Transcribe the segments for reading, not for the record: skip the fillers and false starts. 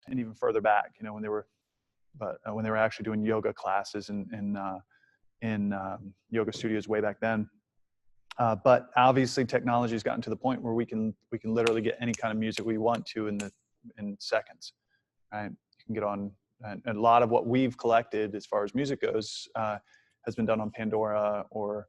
and even further back, you know, when they were actually doing yoga classes in yoga studios way back then. But obviously technology has gotten to the point where we can literally get any kind of music we want to in seconds, right? You can get on, and a lot of what we've collected as far as music goes has been done on Pandora or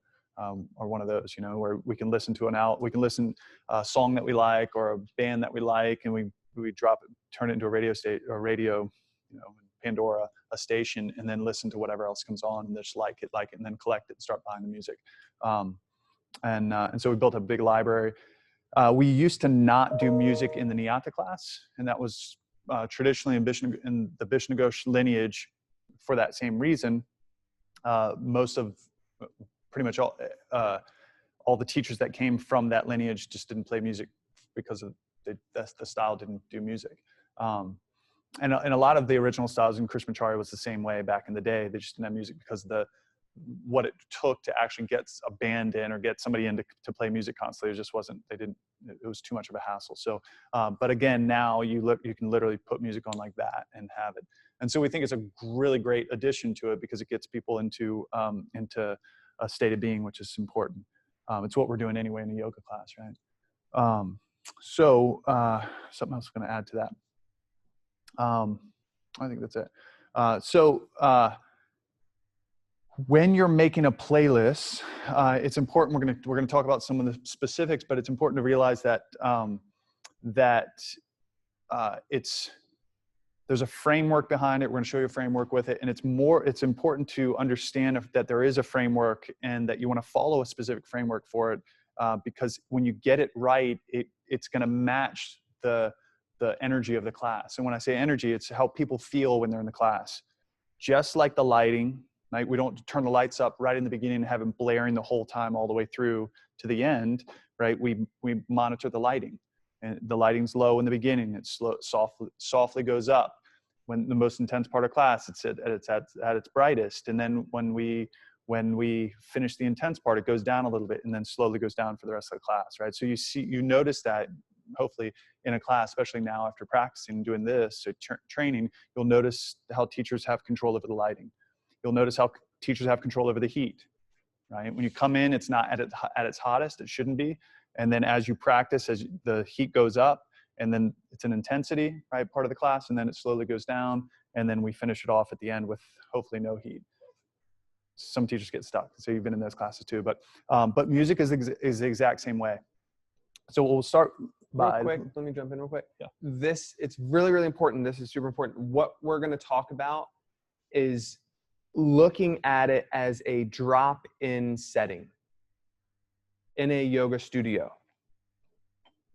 one of those, you know, where we can listen to a song that we like or a band that we like, and we drop it, turn it into a radio, you know, Pandora, a station, and then listen to whatever else comes on and just like it, and then collect it and start buying the music. And so we built a big library. We used to not do music in the Nyata class, and that was traditionally in the Bishnagosh lineage for that same reason. Pretty much all the teachers that came from that lineage just didn't play music because of the style didn't do music. And a lot of the original styles in Krishmacharya was the same way back in the day. They just didn't have music because what it took to actually get a band in or get somebody in to play music constantly, it was too much of a hassle. So, but again, now you can literally put music on like that and have it. And so we think it's a really great addition to it because it gets people into a state of being, which is important. It's what we're doing anyway in a yoga class, right? So something else I'm going to add to that. I think that's it. When you're making a playlist, it's important. We're going to talk about some of the specifics, but it's important to realize that there's a framework behind it. We're going to show you a framework with it, and it's important to understand that there is a framework and that you want to follow a specific framework for it, because when you get it right, it's going to match the energy of the class. And when I say energy, it's how people feel when they're in the class. Just like the lighting. Right? We don't turn the lights up right in the beginning and have them blaring the whole time all the way through to the end, right? We monitor the lighting, and the lighting's low in the beginning. It softly goes up. When the most intense part of class, it's at its brightest, and then when we finish the intense part, it goes down a little bit, and then slowly goes down for the rest of the class, right? So you notice that hopefully in a class, especially now after practicing doing this training, you'll notice how teachers have control over the lighting. You'll notice how teachers have control over the heat, right? When you come in, it's not at its hottest. It shouldn't be. And then as you practice, as the heat goes up, and then it's an intensity, right, part of the class, and then it slowly goes down, and then we finish it off at the end with hopefully no heat. Some teachers get stuck, so you've been in those classes too. But music is the exact same way. So we'll start by... Real quick, let me jump in real quick. Yeah. It's really, really important. This is super important. What we're going to talk about is looking at it as a drop-in setting in a yoga studio.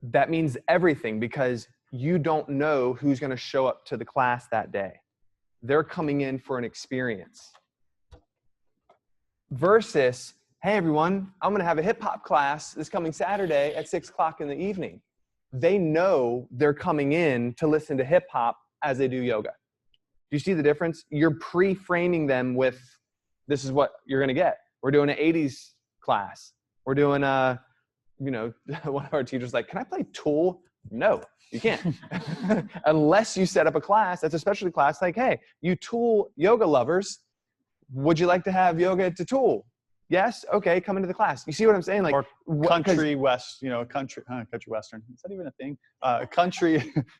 That means everything, because you don't know who's going to show up to the class that day. They're coming in for an experience. Versus, hey everyone, I'm going to have a hip hop class this coming Saturday at 6 o'clock in the evening. They know they're coming in to listen to hip hop as they do yoga. Do you see the difference? You're pre-framing them with, this is what you're going to get. We're doing an 80s class. We're doing one of our teachers like, can I play Tool? No, you can't. Unless you set up a class, that's a specialty class, like, hey, you Tool yoga lovers, would you like to have yoga to Tool? Yes? Okay, come into the class. You see what I'm saying? Like, or country western. Is that even a thing?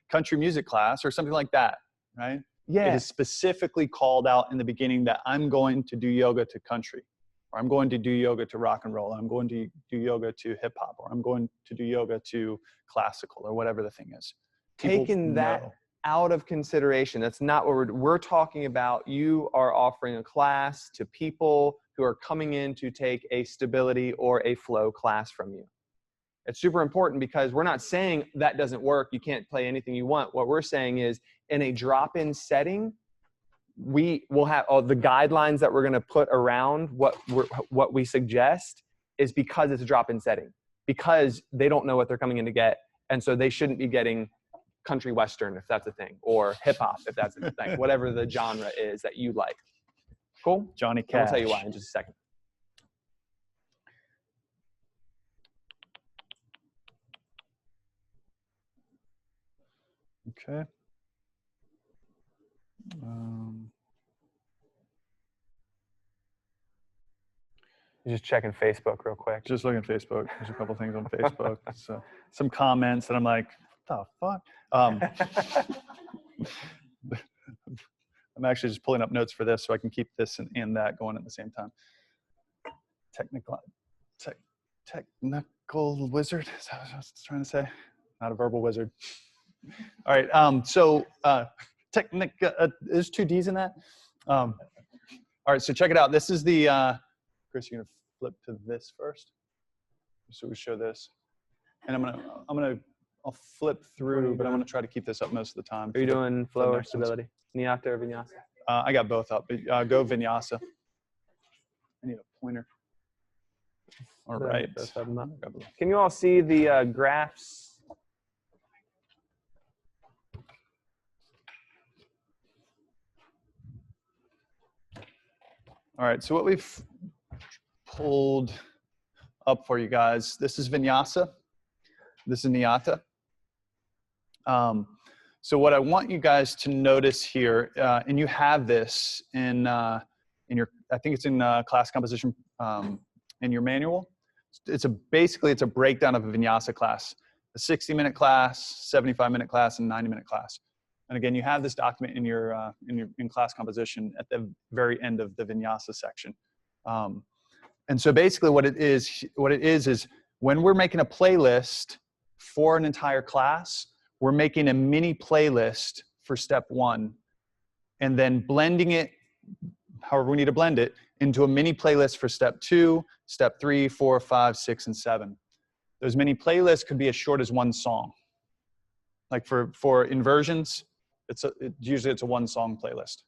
Country music class or something like that, right? Yeah. It is specifically called out in the beginning that I'm going to do yoga to country, or I'm going to do yoga to rock and roll, or I'm going to do yoga to hip hop, or I'm going to do yoga to classical, or whatever the thing is. Taking that out of consideration, that's not what we're talking about. You are offering a class to people who are coming in to take a stability or a flow class from you. It's super important, because we're not saying that doesn't work. You can't play anything you want. What we're saying is, in a drop-in setting, we will have all the guidelines that we're going to put around what we suggest is because it's a drop-in setting, because they don't know what they're coming in to get. And so they shouldn't be getting country western, if that's a thing, or hip hop, if that's a thing, whatever the genre is that you like. Cool? Johnny Cash. I'll tell you why in just a second. Okay. You're just checking Facebook real quick. Just looking at Facebook. There's a couple things on Facebook. So, some comments that I'm like, what the fuck? I'm actually just pulling up notes for this so I can keep this and that going at the same time. Technical wizard, is that what I was trying to say? Not a verbal wizard. All right, there's two D's in that. All right, so check it out. This is the, Chris, you're gonna flip to this first. So we show this. And I'll flip through, but I'm gonna try to keep this up most of the time. Are you doing flow or stability? Nyata or vinyasa? I got both up. Go vinyasa. I need a pointer. All right. Can you all see the graphs? All right, so what we've pulled up for you guys, this is vinyasa. This is nyata. So what I want you guys to notice here, and you have this in your, I think it's in class composition in your manual. Basically it's a breakdown of a vinyasa class, a 60-minute class, 75-minute class, and 90-minute class. And again, you have this document in your in class composition at the very end of the vinyasa section. And so basically what it is when we're making a playlist for an entire class, we're making a mini playlist for step 1 and then blending it, however we need to blend it, into a mini playlist for step 2, step 3, 4, 5, 6, and 7. Those mini playlists could be as short as 1 song. Like for inversions, usually it's a 1-song playlist.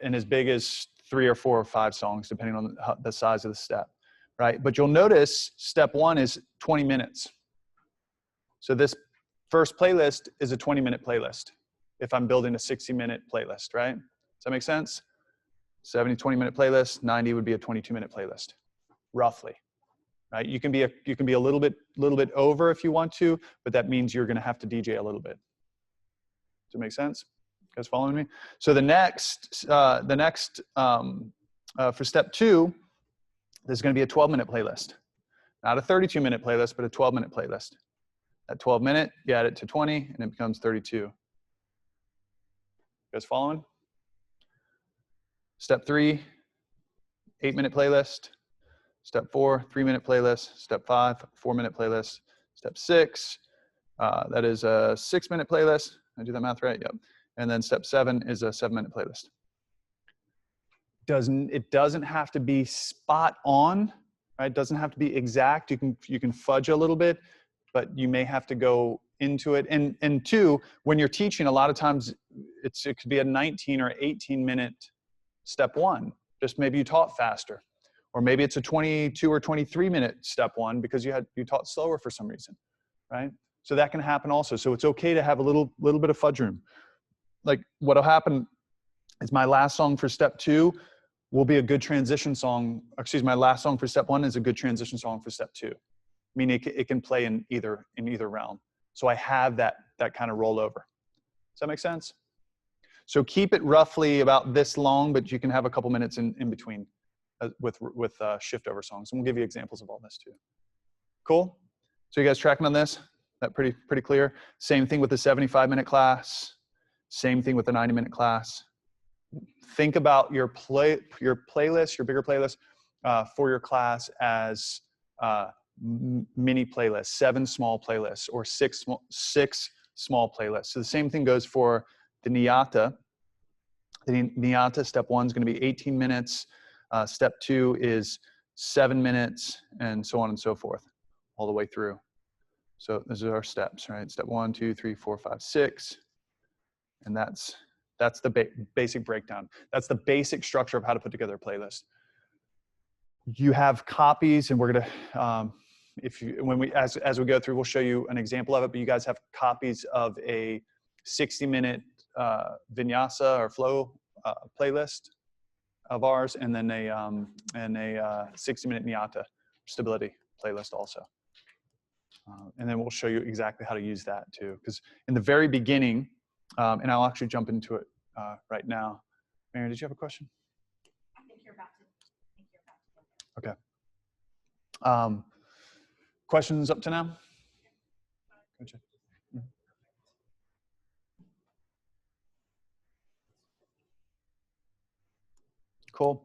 And as big as 3 or 4 or 5 songs, depending on the size of the step, right? But you'll notice step 1 is 20 minutes. So this first playlist is a 20-minute playlist if I'm building a 60-minute playlist, right? Does that make sense? 70, 20-minute playlist, 90 would be a 22-minute playlist, roughly, right? You can be a little bit over if you want to, but that means you're gonna have to DJ a little bit. Does it make sense? You guys following me? So the next for step 2, there's going to be a 12-minute playlist, not a 32-minute playlist, but a 12-minute playlist. At 12-minute, you add it to 20, and it becomes 32. You guys following? Step 3, 8-minute playlist. Step 4, 3-minute playlist. Step 5, 4-minute playlist. Step 6, that is a 6-minute playlist. Did I do that math right? Yep. And then step 7 is a 7-minute playlist. It doesn't have to be spot on, right? It doesn't have to be exact. You can fudge a little bit, but you may have to go into it. And 2, when you're teaching, a lot of times it could be a 19 or 18-minute step 1. Just maybe you taught faster, or maybe it's a 22 or 23-minute step 1 because you taught slower for some reason, right? So that can happen also. So it's okay to have a little bit of fudge room. Like what'll happen is my last song for step 2 will be a good transition song. Excuse me, my last song for step 1 is a good transition song for step 2. Meaning it can play in either realm. So I have that kind of rollover. Does that make sense? So keep it roughly about this long, but you can have a couple minutes in between with shift over songs. And we'll give you examples of all this too. Cool? So you guys tracking on this? That pretty clear? Same thing with the 75-minute class. Same thing with the 90-minute class. Think about your playlist, your bigger playlist for your class as mini playlists, 7 small playlists, or 6 small playlists. So the same thing goes for the nyata. The nyata step 1 is going to be 18 minutes. Step 2 is 7 minutes, and so on and so forth, all the way through. So those are our steps, right? Step 1, 2, 3, 4, 5, 6, and that's the basic breakdown. That's the basic structure of how to put together a playlist. You have copies, and we're gonna, as we go through, we'll show you an example of it. But you guys have copies of a 60-minute vinyasa or flow playlist of ours, and then a 60-minute nyata stability playlist also. And then we'll show you exactly how to use that too. Because in the very beginning, and I'll actually jump into it right now. Mary, did you have a question? I think you're about to. Okay. Questions up to now? Gotcha. Cool.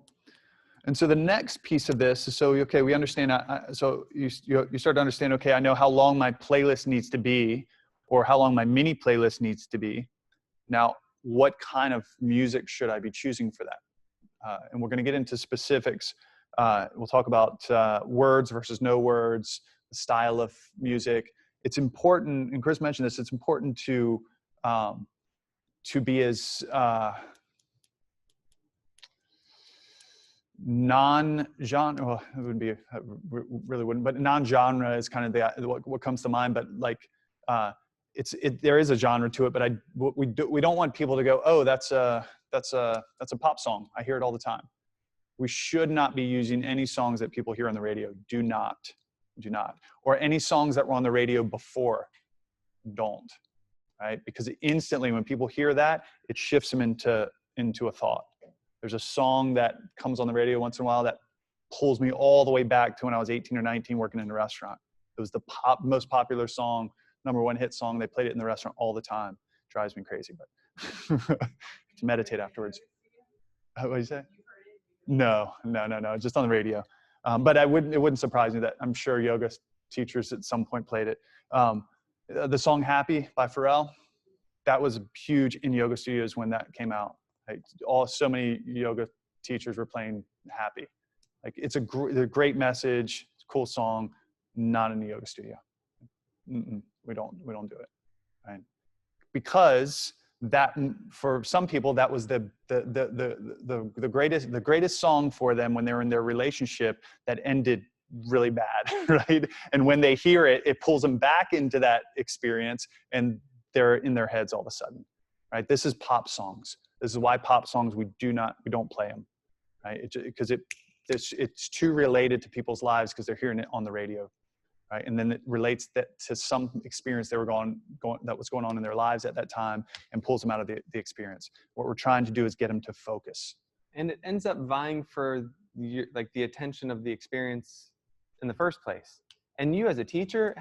And so the next piece of this is, so okay, we understand. So you start to understand. Okay, I know how long my playlist needs to be, or how long my mini playlist needs to be. Now, what kind of music should I be choosing for that? And we're going to get into specifics. We'll talk about words versus no words, the style of music. It's important, and Chris mentioned this. It's important to be as non-genre, well, it would be, really wouldn't, but non-genre is kind of what comes to mind. But like, there is a genre to it, but we don't want people to go, oh, that's a pop song. I hear it all the time. We should not be using any songs that people hear on the radio. Do not, or any songs that were on the radio before. Don't, right? Because instantly when people hear that, it shifts them into a thought. There's a song that comes on the radio once in a while that pulls me all the way back to when I was 18 or 19 working in a restaurant. It was the most popular song, #1 hit song. They played it in the restaurant all the time. Drives me crazy, but to meditate afterwards. What did you say? No, just on the radio. But it wouldn't surprise me that I'm sure yoga teachers at some point played it. The song Happy by Pharrell, that was huge in yoga studios when that came out. Like, so many yoga teachers were playing Happy. Like, it's a great message, it's a cool song, not in the yoga studio. We don't do it, right? Because that, for some people, that was the greatest song for them when they were in their relationship that ended really bad, right? And when they hear it, it pulls them back into that experience, and they're in their heads all of a sudden, right? This is pop songs. This is why pop songs, we don't play them, right? Because it's too related to people's lives because they're hearing it on the radio, right? And then it relates that to some experience they were that was going on in their lives at that time, and pulls them out of the experience. What we're trying to do is get them to focus. And it ends up vying for the attention of the experience in the first place. And you as a teacher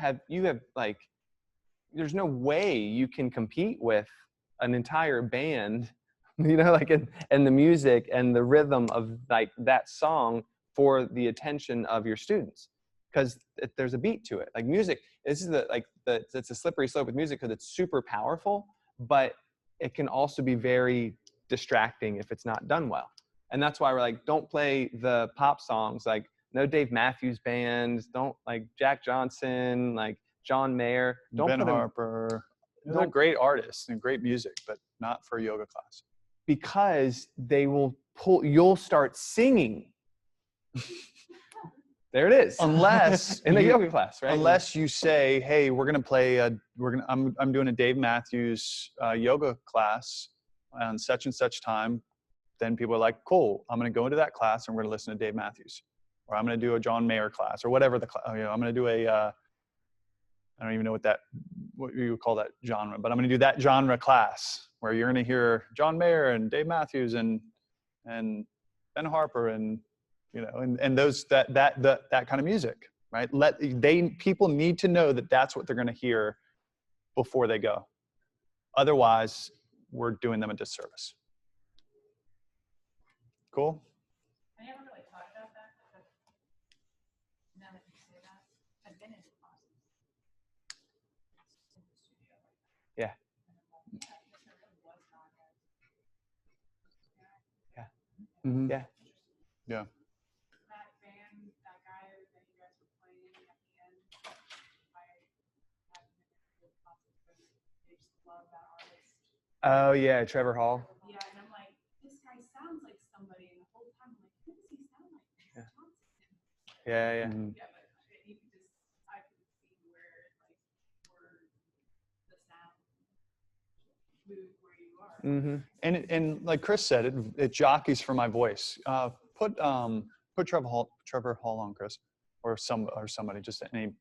there's no way you can compete with an entire band, and the music and the rhythm of like that song for the attention of your students, because there's a beat to it. Like music, this is it's a slippery slope with music because it's super powerful, but it can also be very distracting if it's not done well. And that's why we're like, don't play the pop songs, like no Dave Matthews Band, don't like Jack Johnson, like John Mayer, don't Ben Harper. They're great artists and great music, but not for a yoga class. Because you'll start singing. There it is. Unless in the yoga class, right? Unless you say, "Hey, we're gonna play. I'm doing a Dave Matthews yoga class on such and such time." Then people are like, "Cool, I'm gonna go into that class and we're gonna listen to Dave Matthews, or I'm gonna do a John Mayer class, or whatever I'm gonna do a I don't even know what you would call that genre, but I'm going to do that genre class where you're going to hear John Mayer and Dave Matthews and Ben Harper and those that kind of music, right? People need to know that that's what they're going to hear before they go. Otherwise, we're doing them a disservice. Cool. I never really thought about that, but now that you say that, I've been in classes in the studio. Yeah. Mm-hmm. Yeah. Yeah. That band, that guy that you guys were playing at the end, I haven't been in classes, but I just love that artist. Oh yeah, Trevor Hall. Yeah, and I'm like, this guy sounds like somebody, and the whole time I'm like, who does he sound like? Yeah. Johnson. Yeah. Mm-hmm. Yeah, but you could I could see where the sound moved where you are. Mm-hmm. And like Chris said, it jockeys for my voice. Put Trevor Hall on, Chris, or somebody, just any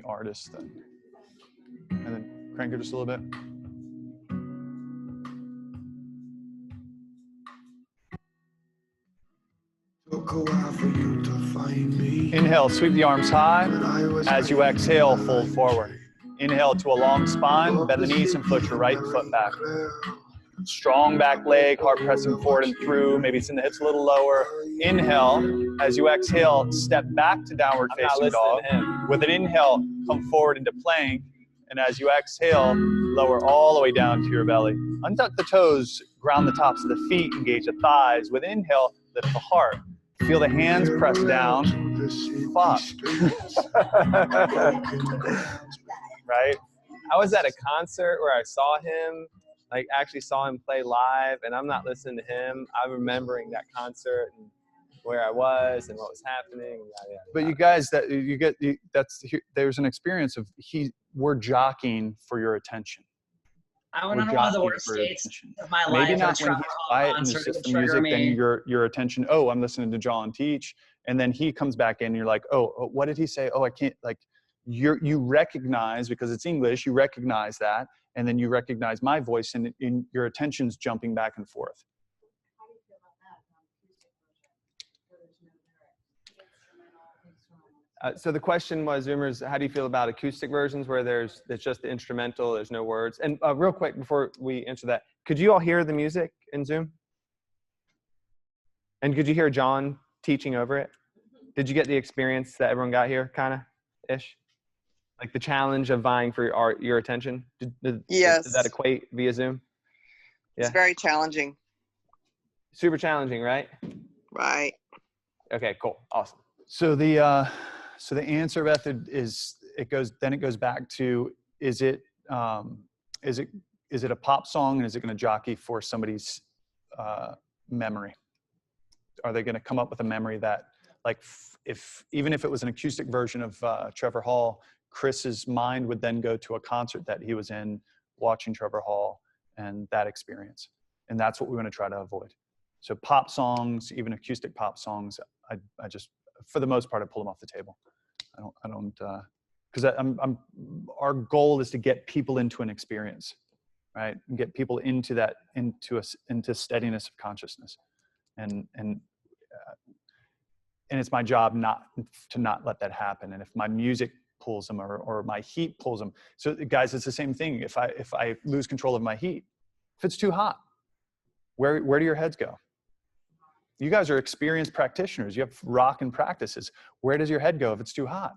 artist, and then crank it just a little bit. Inhale, sweep the arms high. As you exhale, fold forward. Inhale to a long spine, bend the knees and float your right foot back. Strong back leg, heart pressing forward and through. Maybe send the hips a little lower. Inhale, as you exhale, step back to downward facing dog. With an inhale, come forward into plank. And as you exhale, lower all the way down to your belly. Untuck the toes, ground the tops of the feet, engage the thighs. With inhale, lift the heart. Feel the hands press down. Fuck. Right? I was at a concert where I saw him, like actually saw him play live, and I'm not listening to him. I'm remembering that concert and where I was and what was happening. Yeah. But you guys, there's an experience of we're jockeying for your attention. I went on one of the worst dates of my life. Maybe not when he's quiet and it's just the music, then your attention, oh, I'm listening to John teach. And then he comes back in and you're like, oh, what did he say? Oh, I can't, like, you recognize, because it's English, you recognize that. And then you recognize my voice and your attention's jumping back and forth. How do you feel about that acoustic version where there's no lyrics? So the question was, Zoomers, how do you feel about acoustic versions where it's just the instrumental, there's no words? And real quick, before we answer that, could you all hear the music in Zoom? And could you hear John teaching over it? Did you get the experience that everyone got here, kind of-ish? Like the challenge of vying for your attention? Yes. Did that equate via Zoom? Yeah. It's very challenging. Super challenging, right? Right. Okay, cool. Awesome. So the answer method is, it goes back to, is it a pop song, and is it going to jockey for somebody's memory? Are they going to come up with a memory that, like, even if it was an acoustic version of Trevor Hall, Chris's mind would then go to a concert that he was in watching Trevor Hall and that experience. And that's what we want to try to avoid. So pop songs, even acoustic pop songs, I just, for the most part, I pull them off the table. I don't, because our goal is to get people into an experience, right? And get people into steadiness of consciousness. And it's my job not let that happen. And if my music pulls them or my heat pulls them. So guys, it's the same thing. If I lose control of my heat, if it's too hot, where do your heads go? You guys are experienced practitioners. You have rockin' practices. Where does your head go if it's too hot?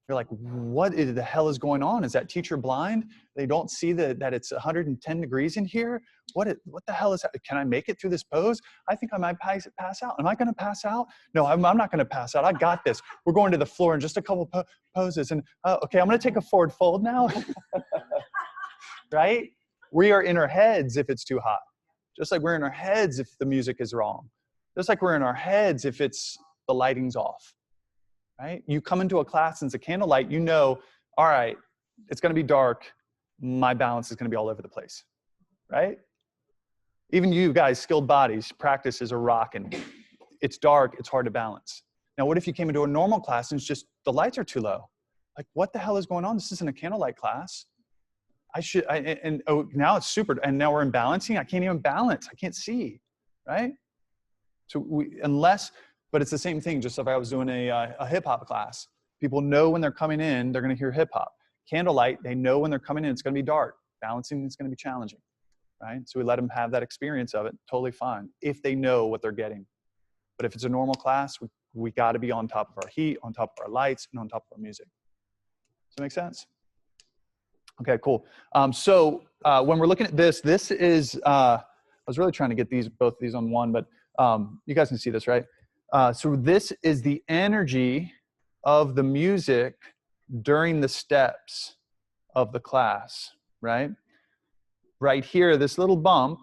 You're like, what the hell is going on? Is that teacher blind? They don't see that it's 110 degrees in here? What the hell is that? Can I make it through this pose? I think I might pass out. Am I going to pass out? No, I'm not going to pass out. I got this. We're going to the floor in just a couple poses. And okay, I'm going to take a forward fold now. Right? We are in our heads if it's too hot. Just like we're in our heads if the music is wrong. Just like we're in our heads if the lighting's off. Right? You come into a class and it's a candlelight, you know, all right, it's going to be dark. My balance is going to be all over the place. Right? Even you guys, skilled bodies, practices are rocking. It's dark. It's hard to balance. Now, what if you came into a normal class and it's just the lights are too low? Like, what the hell is going on? This isn't a candlelight class. Now it's super. And now we're in balancing. I can't even balance. I can't see. Right? So but it's the same thing. Just if I was doing a hip hop class, people know when they're coming in, they're going to hear hip hop. Candlelight, they know when they're coming in, it's going to be dark. Balancing is going to be challenging, right? So we let them have that experience of it, totally fine, if they know what they're getting. But if it's a normal class, we got to be on top of our heat, on top of our lights, and on top of our music. Does that make sense? Okay, cool. So when we're looking at this is, I was really trying to get both of these on one, but you guys can see this, right? So this is the energy of the music during the steps of the class, right? Right here, this little bump,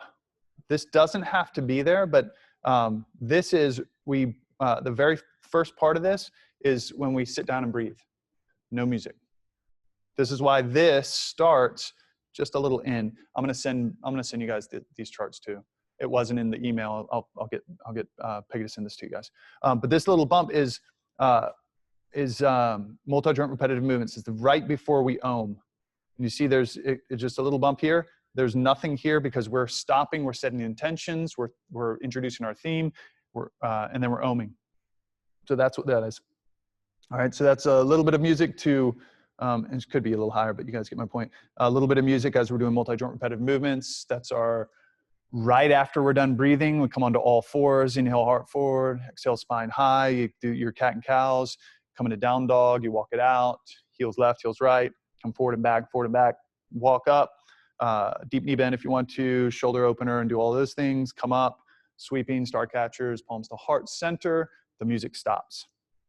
this doesn't have to be there, but this is, the very first part of this is when we sit down and breathe, no music. This is why this starts just a little in. I'm gonna send you guys these charts too. It wasn't in the email. I'll get Peggy to send this to you guys. But this little bump is multi-joint repetitive movements. It's right before we ohm. And you see there's just a little bump here. There's nothing here because we're stopping. We're setting the intentions. We're introducing our theme. And then we're ohming. So that's what that is. All right, so that's a little bit of music to, and it could be a little higher, but you guys get my point. A little bit of music as we're doing multi-joint repetitive movements. That's our, right after we're done breathing, we come onto all fours, inhale heart forward, exhale spine high, you do your cat and cows, come into down dog, you walk it out, heels left, heels right, come forward and back, walk up, deep knee bend if you want to, shoulder opener and do all those things, come up, sweeping, star catchers, palms to heart center, the music stops.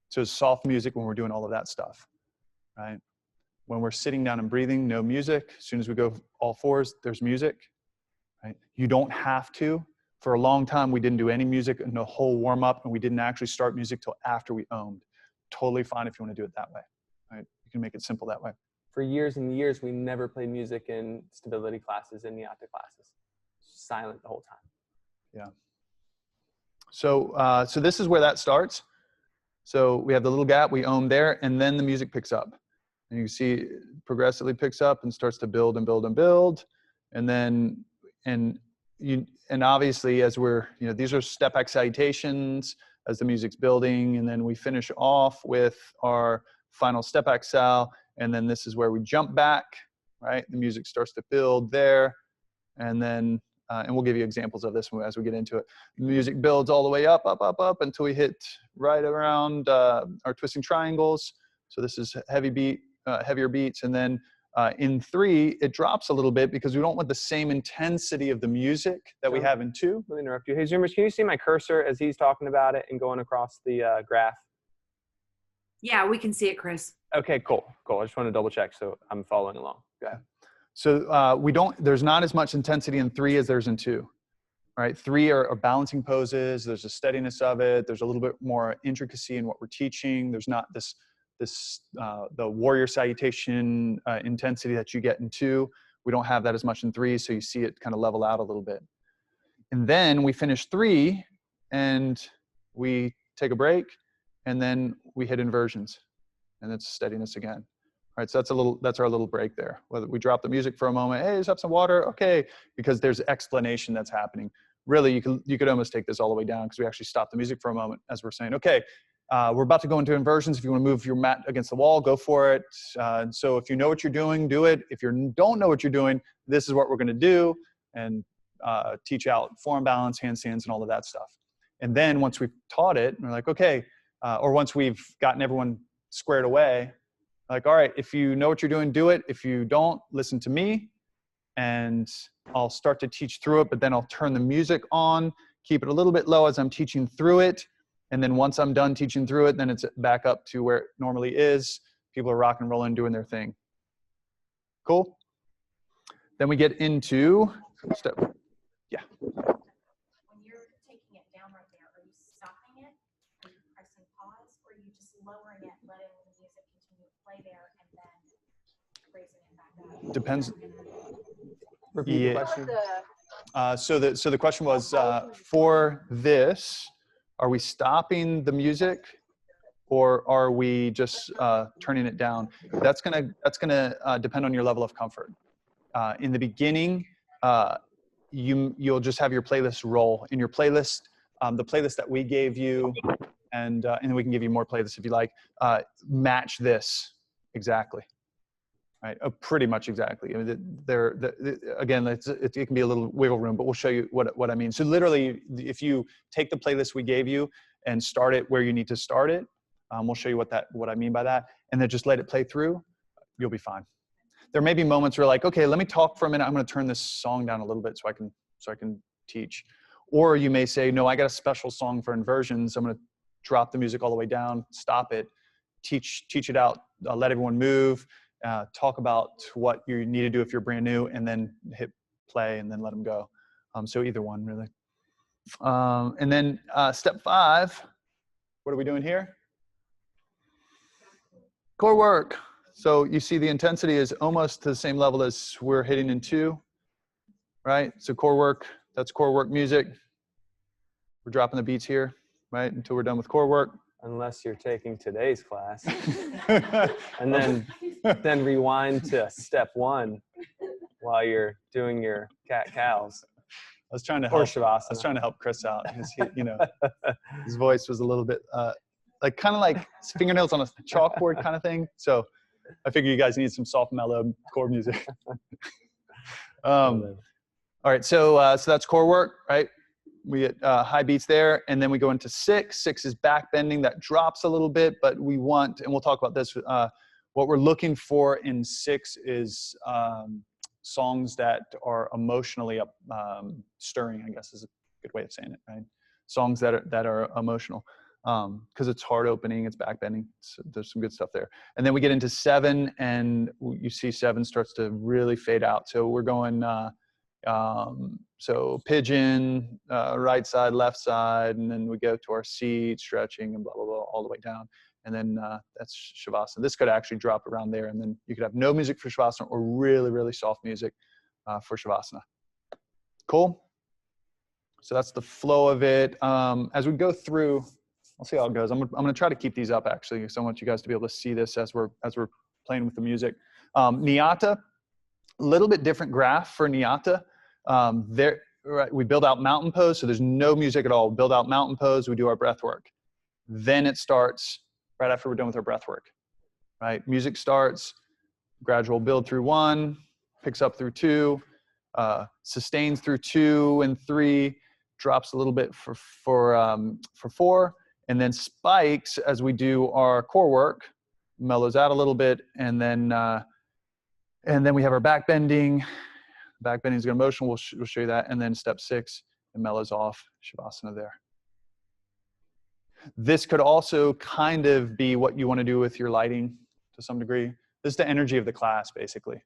So it's soft music when we're doing all of that stuff, right? When we're sitting down and breathing, no music. As soon as we go all fours, there's music, right? You don't have to. For a long time, we didn't do any music in the whole warm up, and we didn't actually start music till after we owned. Totally fine if you want to do it that way, right? You can make it simple that way. For years and years, we never played music in stability classes and Nyata classes. Silent the whole time. Yeah. So, so this is where that starts. So we have the little gap, we ohm there, and then the music picks up. And you can see it progressively picks up and starts to build and build and build. And then, and obviously as we're, you know, these are step back salutations as the music's building. And then we finish off with our final step back sal. And then this is where we jump back, right? The music starts to build there. And then, and we'll give you examples of this as we get into it. The music builds all the way up, up, up, up until we hit right around our twisting triangles. So this is heavy beat, heavier beats. And then in 3, it drops a little bit because we don't want the same intensity of the music that we have in 2. Let me interrupt you. Hey, Zoomers, can you see my cursor as he's talking about it and going across the graph? Yeah, we can see it, Chris. Okay, cool. I just want to double check so I'm following along. Go ahead. So there's not as much intensity in 3 as there's in 2. Right? 3 are balancing poses. There's a steadiness of it. There's a little bit more intricacy in what we're teaching. There's not the warrior salutation intensity that you get in 2. We don't have that as much in 3, so you see it kind of level out a little bit. And then we finish 3, and we take a break, and then we hit inversions, and it's steadiness again. All right, so that's our little break there. Whether we drop the music for a moment, hey, let's have some water, okay, because there's explanation that's happening. Really, you could almost take this all the way down because we actually stop the music for a moment as we're saying, okay, we're about to go into inversions. If you want to move your mat against the wall, go for it. And so if you know what you're doing, do it. If you don't know what you're doing, this is what we're going to do, and teach out form balance, handstands, and all of that stuff. And then once we've taught it, we're like, okay, or once we've gotten everyone squared away, like, all right, if you know what you're doing, do it. If you don't, listen to me, and I'll start to teach through it, but then I'll turn the music on, keep it a little bit low as I'm teaching through it. And then once I'm done teaching through it, then it's back up to where it normally is. People are rock and rolling, doing their thing. Cool? Then we get into step. Yeah. When you're taking it down right there, are you stopping it? Are you pressing pause? Or are you just lowering it, letting the music continue to play there, and then raising it back up? Depends. Repeat the question. So the question was, for this, are we stopping the music, or are we just turning it down? That's gonna depend on your level of comfort. In the beginning, you'll just have your playlist roll. In your playlist, the playlist that we gave you, and we can give you more playlists if you like, match this exactly. Right, pretty much exactly. I mean, again, it can be a little wiggle room, but we'll show you what I mean. So literally, if you take the playlist we gave you and start it where you need to start it, we'll show you what I mean by that, and then just let it play through, you'll be fine. There may be moments where like, okay, let me talk for a minute. I'm going to turn this song down a little bit so I can teach. Or you may say, no, I got a special song for inversions. I'm going to drop the music all the way down, stop it, teach it out, let everyone move. Talk about what you need to do if you're brand new, and then hit play and then let them go. So either one, really. And then step 5, what are we doing here? Core work. So you see the intensity is almost to the same level as we're hitting in 2, right? So core work, that's core work music. We're dropping the beats here, right, until we're done with core work. Unless you're taking today's class. And then rewind to step 1 while you're doing your cat-cows. I was trying to Or help. Shavasana. I was trying to help Chris out. His voice was a little bit like kind of like fingernails on a chalkboard kind of thing. So I figure you guys need some soft, mellow chord music. All right, so that's core work, right? We get high beats there, and then we go into 6. 6 is back bending. That drops a little bit, but we want, and we'll talk about this, what we're looking for in 6 is songs that are emotionally stirring, I guess is a good way of saying it, right? Songs that are emotional, because it's hard opening, it's back bending. So there's some good stuff there. And then we get into 7, and you see 7 starts to really fade out. So we're going, so pigeon, right side, left side, and then we go to our seat, stretching, and blah, blah, blah, all the way down. And then that's Shavasana. This could actually drop around there, and then you could have no music for Shavasana or really, really soft music for Shavasana. Cool? So that's the flow of it. As we go through, I'll see how it goes. I'm gonna try to keep these up actually, because I want you guys to be able to see this as we're playing with the music. Niyata, a little bit different graph for Niyata. Right, we build out mountain pose, so there's no music at all. We build out mountain pose, we do our breath work. Then it starts right after we're done with our breath work, right? Music starts, gradual build through 1, picks up through 2, sustains through 2 and 3, drops a little bit for 4, and then spikes as we do our core work, mellows out a little bit, and then we have our back bending. Back bending is going to motion. We'll show you that. And then step 6, it mellows off, Shavasana there. This could also kind of be what you want to do with your lighting to some degree. This is the energy of the class, basically.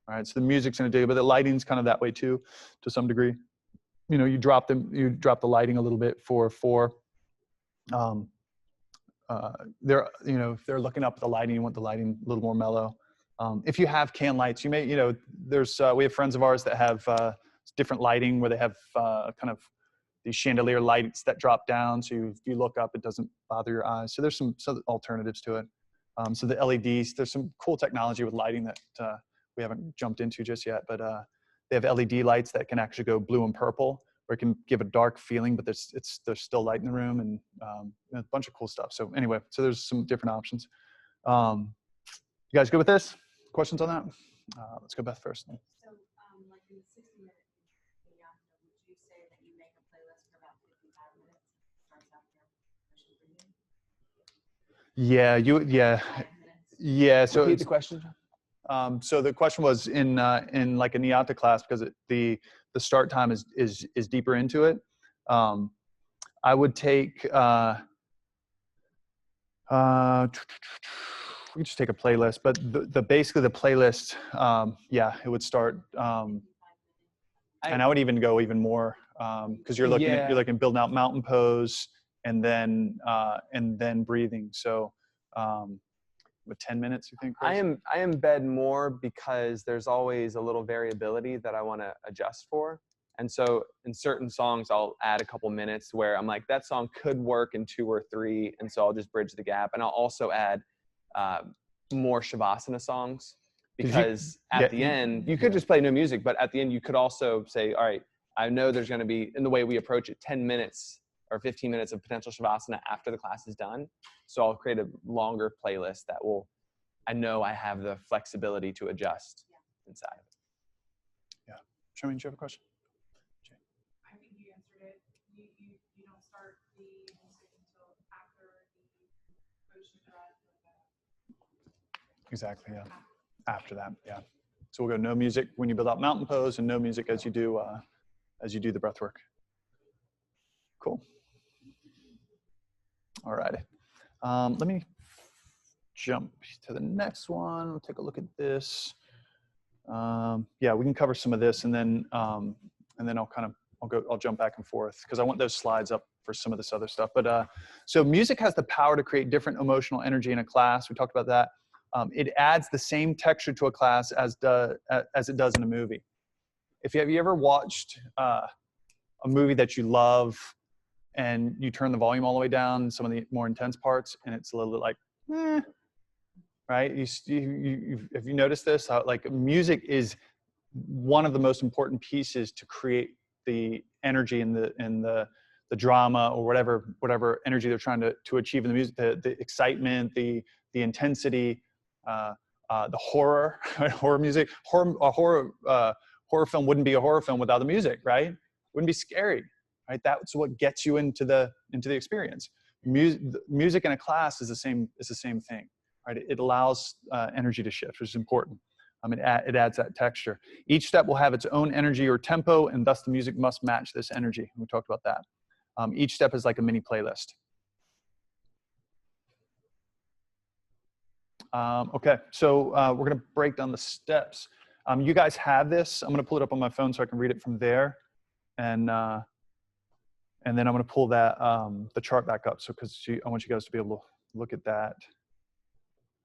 All right, so the music's going to do, but the lighting's kind of that way too, to some degree. You know, you drop the lighting a little bit for 4. They're, you know, if they're looking up at the lighting, you want the lighting a little more mellow. If you have can lights, you may, you know, there's, we have friends of ours that have different lighting where they have kind of these chandelier lights that drop down. So if you look up, it doesn't bother your eyes. So there's some alternatives to it. So the LEDs, there's some cool technology with lighting that we haven't jumped into just yet, but they have LED lights that can actually go blue and purple, where it can give a dark feeling, but there's still light in the room, and a bunch of cool stuff. So anyway, so there's some different options. You guys good with this? Questions on that? Let's go Beth first. So, like in the 60-minute Vinyasa, would you say that you make a playlist for about 55 minutes? Starts out there, pushing for you? Yeah. So Repeat the question. So the question was in like a Niyata class, because the start time is deeper into it. I would take we could just take a playlist, but basically the playlist, yeah, it would start, and I would even go even more, because you're looking at building out mountain pose and then breathing. So with 10 minutes, you think, Chris? I embed more because there's always a little variability that I want to adjust for. And so in certain songs, I'll add a couple minutes where I'm like, that song could work in 2 or 3. And so I'll just bridge the gap. And I'll also add more Shavasana songs, because at the end, you could just play no music, but at the end, you could also say, all right, I know there's going to be, in the way we approach it, 10 minutes or 15 minutes of potential Shavasana after the class is done. So I'll create a longer playlist that I know I have the flexibility to adjust inside of it. Yeah. Sherman, do you have a question? I think you answered it. You don't start the music until after the ocean drive. Exactly, yeah. After that, yeah. So we'll go no music when you build out mountain pose, and no music as you do the breath work. Cool. All righty. Let me jump to the next one. We'll take a look at this. Yeah, we can cover some of this, and then I'll jump back and forth, because I want those slides up for some of this other stuff. But so music has the power to create different emotional energy in a class. We talked about that. It adds the same texture to a class as it does in a movie. Have you ever watched a movie that you love, and you turn the volume all the way down, some of the more intense parts, and it's a little bit like, right? Have you noticed this? How, like, music is one of the most important pieces to create the energy and the drama or whatever energy they're trying to achieve in the music, the excitement, the intensity, the horror, horror music. Horror film wouldn't be a horror film without the music, right? It wouldn't be scary, right? That's what gets you into the experience. Music in a class is the same thing, right? It allows energy to shift, which is important. It adds that texture. Each step will have its own energy or tempo, and thus the music must match this energy. We talked about that. Each step is like a mini playlist. Okay, so we're going to break down the steps. You guys have this. I'm going to pull it up on my phone so I can read it from there, and then I'm going to pull that the chart back up. So because I want you guys to be able to look at that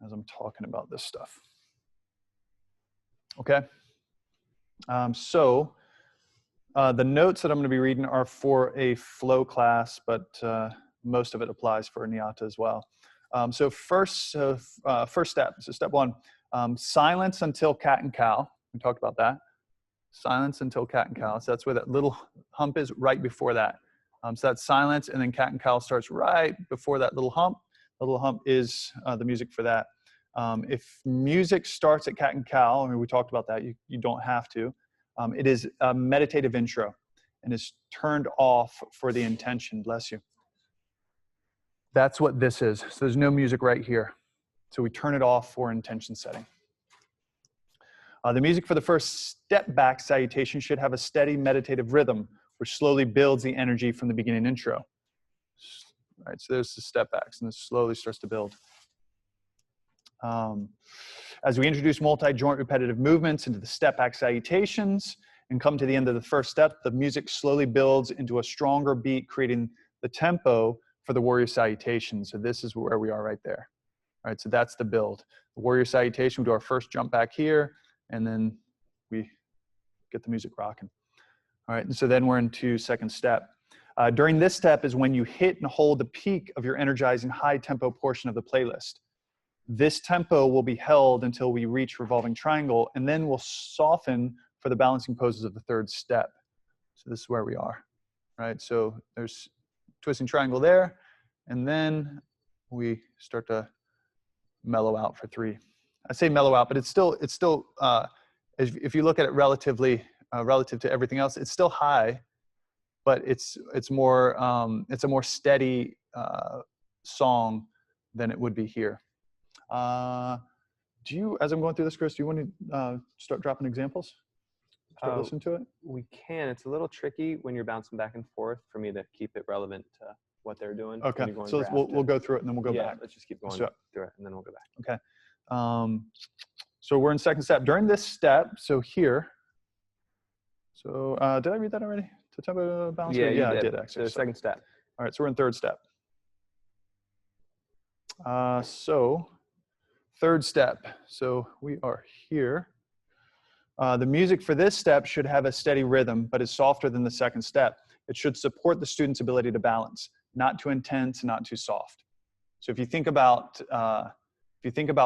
as I'm talking about this stuff. Okay. So the notes that I'm going to be reading are for a flow class, but most of it applies for a Nyata as well. So first step, so step one, silence until cat and cow. We talked about that. Silence until cat and cow. So that's where that little hump is, right before that. So that's silence, and then cat and cow starts right before that little hump. The little hump is the music for that. If music starts at cat and cow, we talked about that, you don't have to. It is a meditative intro and is turned off for the intention. Bless you. That's what this is. So there's no music right here. So we turn it off for intention setting. The music for the first step back salutation should have a steady meditative rhythm, which slowly builds the energy from the beginning intro. Right, so there's the step backs, and this slowly starts to build. As we introduce multi-joint repetitive movements into the step back salutations and come to the end of the first step, the music slowly builds into a stronger beat, creating the tempo for the warrior salutation. So this is where we are right there. All right, so that's the build. The warrior salutation, we do our first jump back here, and then we get the music rocking. All right, and so then we're into second step. During this step is when you hit and hold the peak of your energizing high tempo portion of the playlist. This tempo will be held until we reach revolving triangle, and then we'll soften for the balancing poses of the third step. So this is where we are, right? So there's twisting triangle there, and then we start to mellow out for 3. I say mellow out, but it's still if you look at it relative to everything else, it's still high, but it's a more steady song than it would be here. Do you, as I'm going through this, Chris, do you want to start dropping examples? Start listening to it? We can. It's a little tricky when you're bouncing back and forth for me to keep it relevant to what they're doing. Okay, so we'll go through it and then we'll go back. Let's just keep going through it and then we'll go back. Okay. So we're in second step. During this step, so here, so did I read that already? To tempo balance? Yeah, I did actually. So second step. All right, so we're in third step. So third step. So we are here. The music for this step should have a steady rhythm, but is softer than the second step. It should support the student's ability to balance, not too intense, not too soft. So if you think about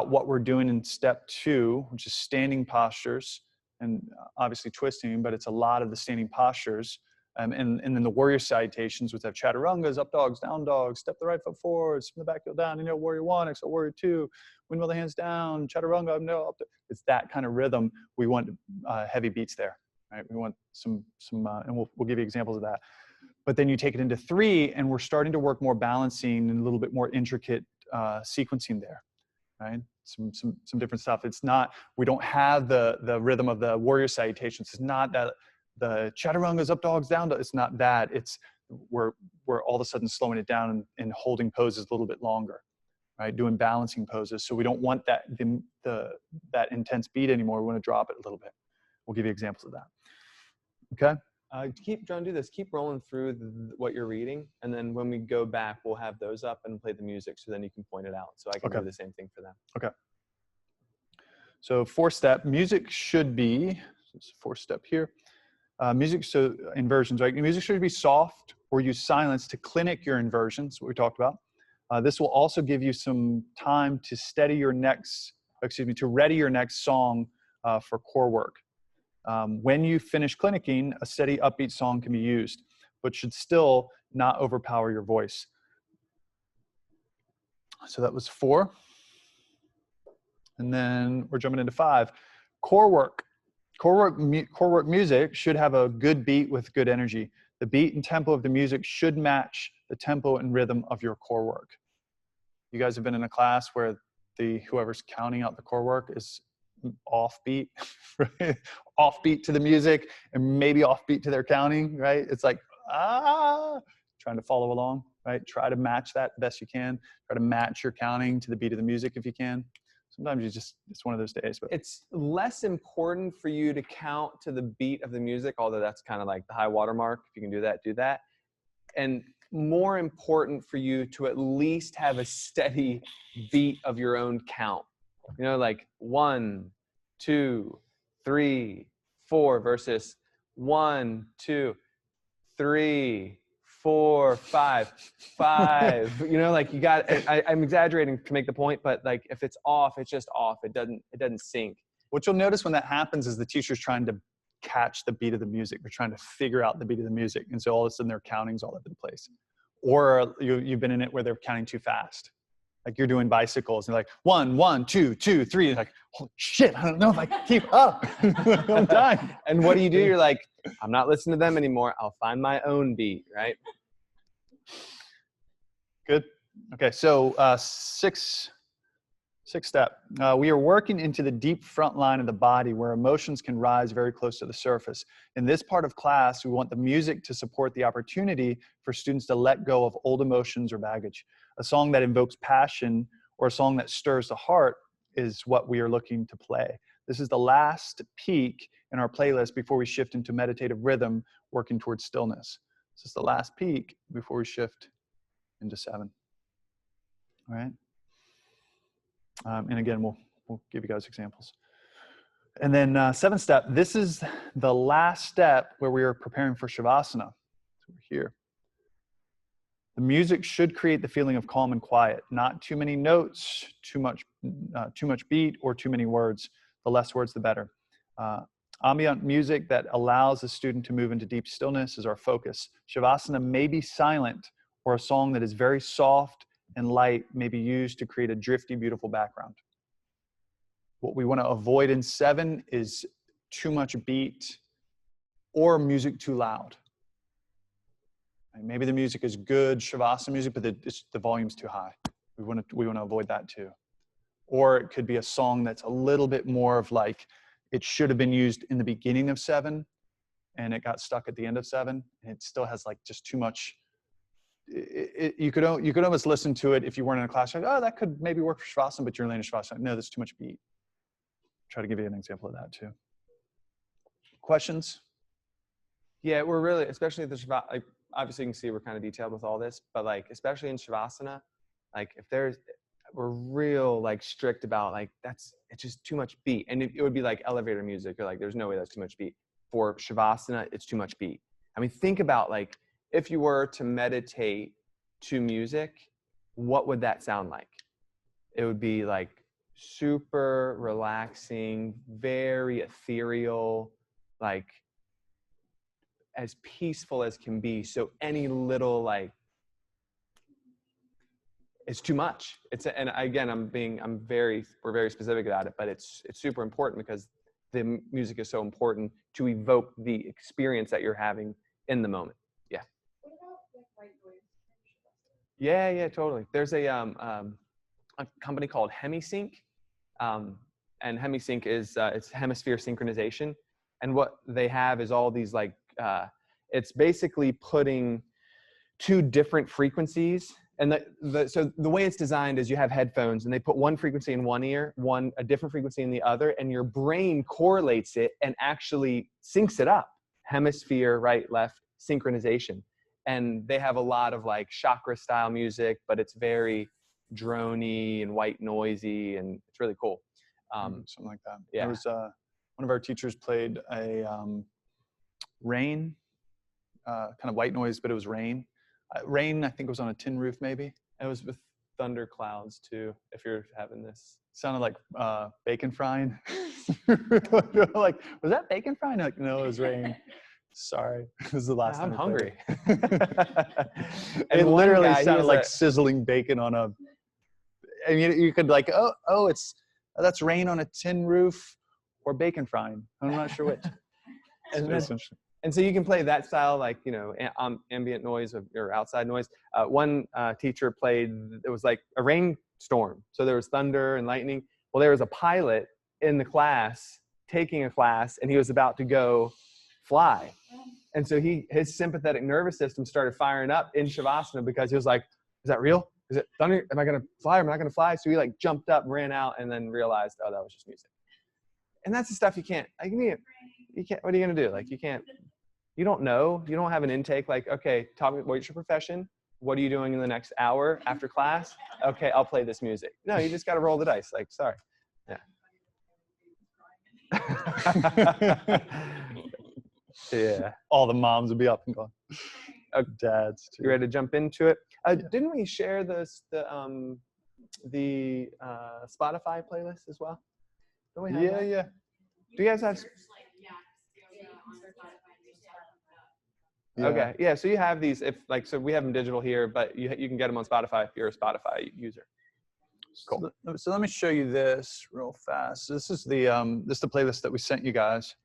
what we're doing in step 2, which is standing postures, and obviously twisting, but it's a lot of the standing postures. And then the warrior salutations, which have chaturangas, up dogs, down dogs, step the right foot forward, spin the back heel down, warrior 1, exhale warrior 2, windmill the hands down, chaturanga, no, up. It's that kind of rhythm. We want heavy beats there, right? We want some and we'll give you examples of that. But then you take it into 3, and we're starting to work more balancing and a little bit more intricate sequencing there, right? Some different stuff. It's not, we don't have the rhythm of the warrior salutations. It's not that the chaturangas, up dogs, down dogs. It's not that. It's we're all of a sudden slowing it down and holding poses a little bit longer, right? Doing balancing poses. So we don't want that intense beat anymore. We want to drop it a little bit. We'll give you examples of that. Okay. John, do this. Keep rolling through what you're reading, and then when we go back, we'll have those up and play the music, so then you can point it out. So I can do the same thing for them. Okay. So 4th step, music should be, it's 4th step here. Music, so inversions, right? Music should be soft or use silence to clinic your inversions, what we talked about. This will also give you some time to ready your next song for core work. When you finish clinicking, a steady upbeat song can be used, but should still not overpower your voice. So that was 4. And then we're jumping into 5. Core work. Core work music should have a good beat with good energy. The beat and tempo of the music should match the tempo and rhythm of your core work. You guys have been in a class where whoever's counting out the core work is offbeat, right? Offbeat to the music and maybe offbeat to their counting, right? It's like, trying to follow along, right? Try to match that best you can. Try to match your counting to the beat of the music if you can. Sometimes it's one of those days. But it's less important for you to count to the beat of the music, although that's kind of like the high water mark. If you can do that, do that. And more important for you to at least have a steady beat of your own count. You know, like 1, 2, 3, 4 versus 1, 2, 3, 4, 5, 5. You know, like you got. I'm exaggerating to make the point, but like if it's off, it's just off. It doesn't sync. What you'll notice when that happens is the teacher's trying to catch the beat of the music. They're trying to figure out the beat of the music, and so all of a sudden their counting's all over the place. Or you've been in it where they're counting too fast. Like you're doing bicycles and like 1, 1, 2, 2, 3. And like, holy shit, I don't know if I can keep up. I'm dying. And what do? You're like, I'm not listening to them anymore. I'll find my own beat, right? Good. Okay, so sixth step. We are working into the deep front line of the body where emotions can rise very close to the surface. In this part of class, we want the music to support the opportunity for students to let go of old emotions or baggage. A song that invokes passion or a song that stirs the heart is what we are looking to play. This is the last peak in our playlist before we shift into meditative rhythm, working towards stillness. This is the last peak before we shift into 7. All right? And again, we'll give you guys examples. And then 7th step, this is the last step where we are preparing for Shavasana. So we're here. The music should create the feeling of calm and quiet, not too many notes, too much beat, or too many words. The less words, the better. Ambient music that allows the student to move into deep stillness is our focus. Shavasana may be silent, or a song that is very soft and light may be used to create a drifty, beautiful background. What we want to avoid in 7 is too much beat or music too loud. Maybe the music is good Shavasana music, but the volume's too high. We want to avoid that too. Or it could be a song that's a little bit more of like, it should have been used in the beginning of 7 and it got stuck at the end of 7 and it still has like just too much. You could almost listen to it if you weren't in a class, like, oh, that could maybe work for Shavasana, but you're laying in Shavasana. No, there's too much beat. Try to give you an example of that too. Questions? Yeah, we're really, especially the Shavasana, like, obviously you can see we're kind of detailed with all this, but like, especially in Shavasana, like we're real like strict about like, it's just too much beat. And it would be like elevator music. You're like, there's no way that's too much beat. For Shavasana, it's too much beat. I mean, think about like, if you were to meditate to music, what would that sound like? It would be like super relaxing, very ethereal, like as peaceful as can be. So any little like, it's too much. And again, we're very specific about it, but it's super important because the music is so important to evoke the experience that you're having in the moment. Yeah. What about like white noise? Yeah, totally. There's a company called HemiSync, and HemiSync is it's hemisphere synchronization, and what they have is all these like it's basically putting 2 different frequencies, and so the way it's designed is you have headphones and they put one frequency in one ear, a different frequency in the other, and your brain correlates it and actually syncs it up. Hemisphere, right, left synchronization. And they have a lot of like chakra style music, but it's very drony and white noisy, and it's really cool. Something like that. Yeah. There was one of our teachers played a rain, kind of white noise, but it was rain. Rain, I think, was on a tin roof, maybe. It was with thunder clouds too, if you're having this. Sounded like bacon frying. Like, was that bacon frying? Like, no, it was rain. Sorry, this is the last I'm time. hungry. It one literally guy, he sounded was like sizzling bacon on a. I mean, you could like, that's rain on a tin roof, or bacon frying. I'm not sure which. And so you can play that style, like, ambient noise or outside noise. One teacher played, it was like a rainstorm. So there was thunder and lightning. Well, there was a pilot in the class taking a class, and he was about to go fly. And so his sympathetic nervous system started firing up in Shavasana because he was like, is that real? Is it thunder? Am I going to fly? Am I not going to fly? So he like jumped up, ran out, and then realized, oh, that was just music. And that's the stuff you can't, what are you going to do? Like, you don't know. You don't have an intake like, okay, tell me, what's your profession? What are you doing in the next hour after class? Okay, I'll play this music. No, you just got to roll the dice. Like, sorry. Yeah. Yeah. All the moms would be up and going. Dads too. You ready to jump into it? Didn't we share the Spotify playlist as well? Don't we have that? Yeah. Do you guys have? Yeah. Okay, yeah. So you have these. So we have them digital here, but you can get them on Spotify if you're a Spotify user. Cool. So let me show you this real fast. This is the playlist that we sent you guys.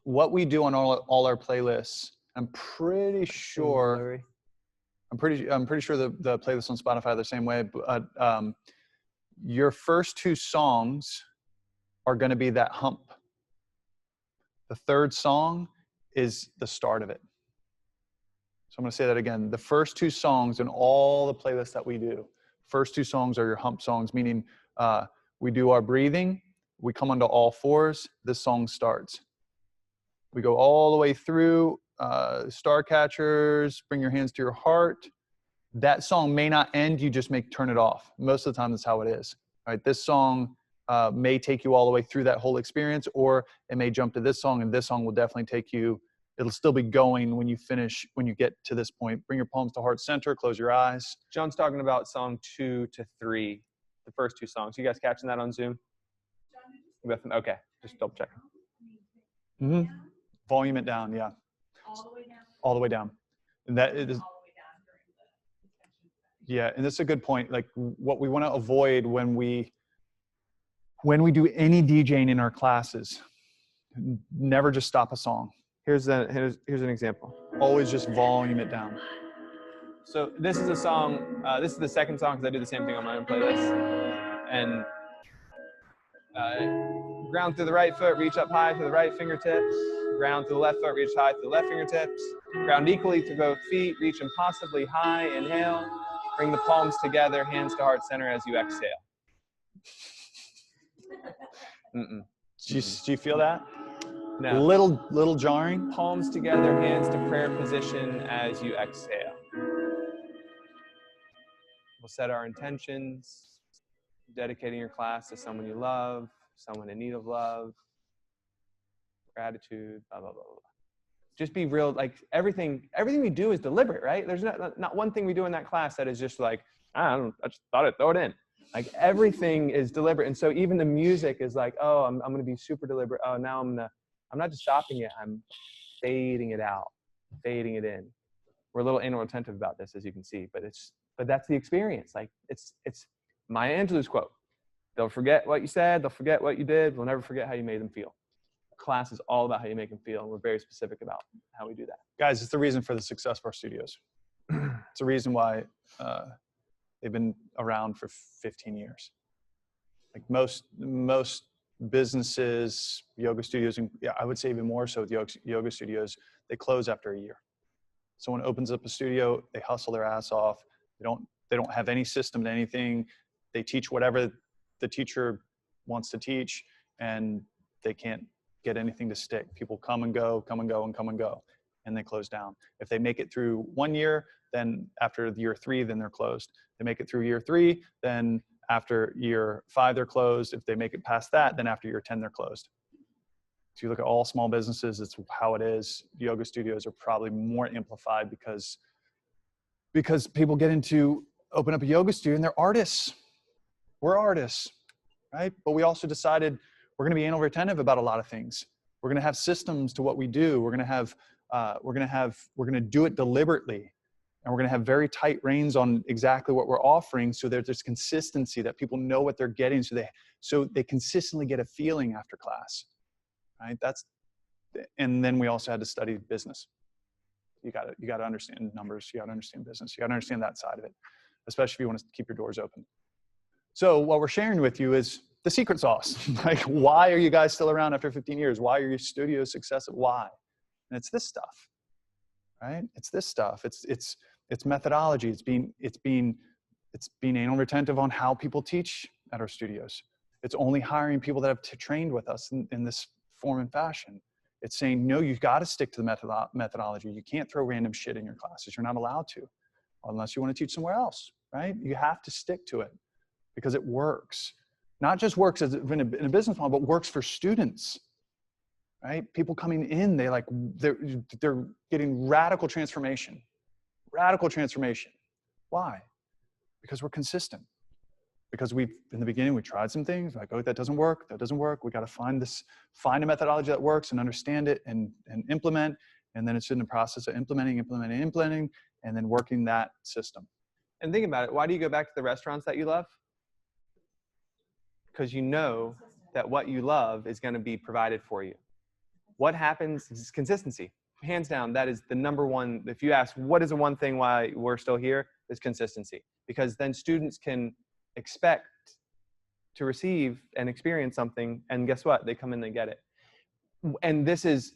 What we do on all our playlists, I'm pretty sure the playlists on Spotify are the same way, but your first two songs are going to be that hump. The third song is the start of it. So I'm going to say that again. The first two songs in all the playlists that we do, first two songs are your hump songs, meaning we do our breathing, we come onto all fours, this song starts. We go all the way through Star Catchers, Bring Your Hands to Your Heart. That song may not end, you just turn it off. Most of the time, that's how it is. All right, this song may take you all the way through that whole experience, or it may jump to this song, and this song will definitely take you, it'll still be going when you get to this point. Bring your palms to heart center, close your eyes. John's talking about song 2 to 3, the first two songs. You guys catching that on Zoom? Okay, just double check. Mm-hmm. Volume it down, yeah. All the way down. All the way down. And that is, All the way down during the yeah, and that's a good point. Like, what we want to avoid when we do any DJing in our classes, never just stop a song. Here's an example. Always just volume it down. So this is a song. This is the second song because I do the same thing on my own playlist. And ground through the right foot, reach up high to the right fingertips. Ground to the left foot, reach high to the left fingertips. Ground equally to both feet, reach impossibly high, inhale. Bring the palms together, hands to heart center as you exhale. Do you feel that? No. Little jarring. Palms together, hands to prayer position as you exhale. We'll set our intentions, dedicating your class to someone you love, someone in need of love, gratitude, blah, blah, blah, blah. Just be real, like everything we do is deliberate, right? There's not one thing we do in that class that is just like, I just thought I'd throw it in. Like everything is deliberate. And so even the music is like, oh, I'm going to be super deliberate. Oh, now I'm not just stopping it. I'm fading it out, fading it in. We're a little anal retentive about this, as you can see, but that's the experience. Like it's Maya Angelou's quote. They'll forget what you said. They'll forget what you did. We'll never forget how you made them feel. Class is all about how you make them feel. And we're very specific about how we do that. Guys, it's the reason for the success of our studios. It's the reason why they've been around for 15 years. Like most businesses, yoga studios, and I would say even more so with yoga studios, they close after a year. Someone opens up a studio, they hustle their ass off. They don't have any system to anything. They teach whatever the teacher wants to teach, and they can't get anything to stick. People come and go, and they close down. If they make it through 1 year, then after year 3, then they're closed. They make it through year 3, then after year 5, they're closed. If they make it past that, then after year 10, they're closed. If you look at all small businesses, it's how it is. Yoga studios are probably more amplified because people get into open up a yoga studio and they're artists. We're artists, right? But we also decided we're going to be anal retentive about a lot of things. We're going to have systems to what we do. We're going to do it deliberately. And we're going to have very tight reins on exactly what we're offering, so that there's consistency, that people know what they're getting, so they consistently get a feeling after class, right? And then we also had to study business. You got to understand numbers. You got to understand business. You got to understand that side of it, especially if you want to keep your doors open. So what we're sharing with you is the secret sauce. Like, why are you guys still around after 15 years? Why are your studios successful? Why? And it's this stuff, right? It's this stuff. It's methodology. It's being anal retentive on how people teach at our studios. It's only hiring people that have trained with us in this form and fashion. It's saying, no, you've got to stick to the methodology. You can't throw random shit in your classes. You're not allowed to, unless you want to teach somewhere else, right? You have to stick to it because it works. Not just works in a business model, but works for students, right? People coming in, they're getting radical transformation. Radical transformation. Why? Because we're consistent. Because in the beginning, we tried some things, like, oh, that doesn't work, that doesn't work. We got to find a methodology that works and understand it and implement. And then it's in the process of implementing, and then working that system. And think about it. Why do you go back to the restaurants that you love? Because you know that what you love is going to be provided for you. What happens is consistency. Hands down, that is the number one. If you ask, what is the one thing why we're still here? Is consistency. Because then students can expect to receive and experience something, and guess what? They come in, they get it. And this is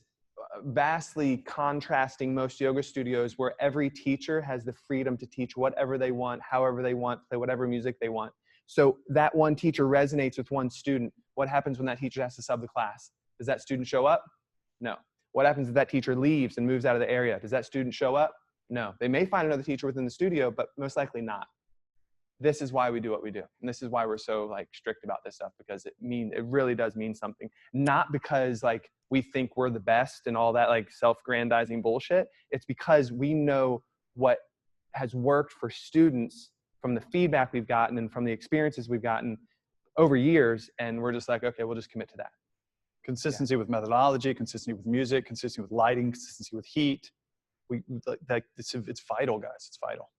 vastly contrasting most yoga studios, where every teacher has the freedom to teach whatever they want, however they want, play whatever music they want. So that one teacher resonates with one student. What happens when that teacher has to sub the class? Does that student show up? No. What happens if that teacher leaves and moves out of the area? Does that student show up? No. They may find another teacher within the studio, but most likely not. This is why we do what we do. And this is why we're so strict about this stuff, because it really does mean something. Not because we think we're the best and all that self-grandizing bullshit. It's because we know what has worked for students from the feedback we've gotten and from the experiences we've gotten over years. And we're just like, okay, we'll just commit to that. Consistency with methodology, consistency with music, consistency with lighting, consistency with heat. It's vital, guys. It's vital.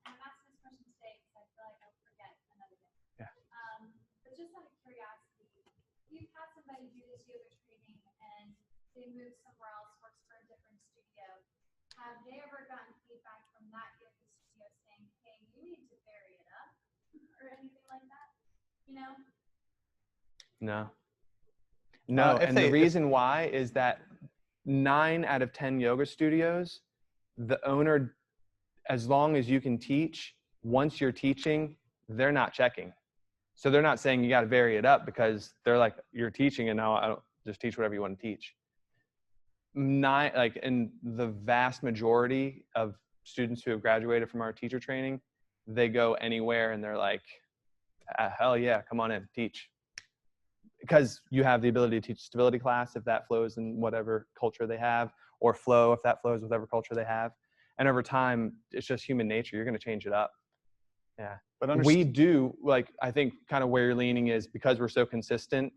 I'm asking this question today because I feel like I'll forget another day. Yeah. But just out of curiosity, you've had somebody do this yoga training and they move somewhere else, works for a different studio. Have they ever gotten feedback from that yoga studio saying, hey, you need to vary it up or anything like that? You know? No. And the reason why is that 9 out of 10 yoga studios, the owner, as long as you can teach, once you're teaching, they're not checking. So they're not saying you got to vary it up, because they're like, you're teaching and now I don't just teach whatever you want to teach. In the vast majority of students who have graduated from our teacher training, they go anywhere and they're like, hell yeah, come on in, teach. Because you have the ability to teach stability class if that flows in whatever culture they have, or flow if that flows with whatever culture they have. And over time, it's just human nature. You're going to change it up. Yeah. But we do, I think kind of where you're leaning is, because we're so consistent,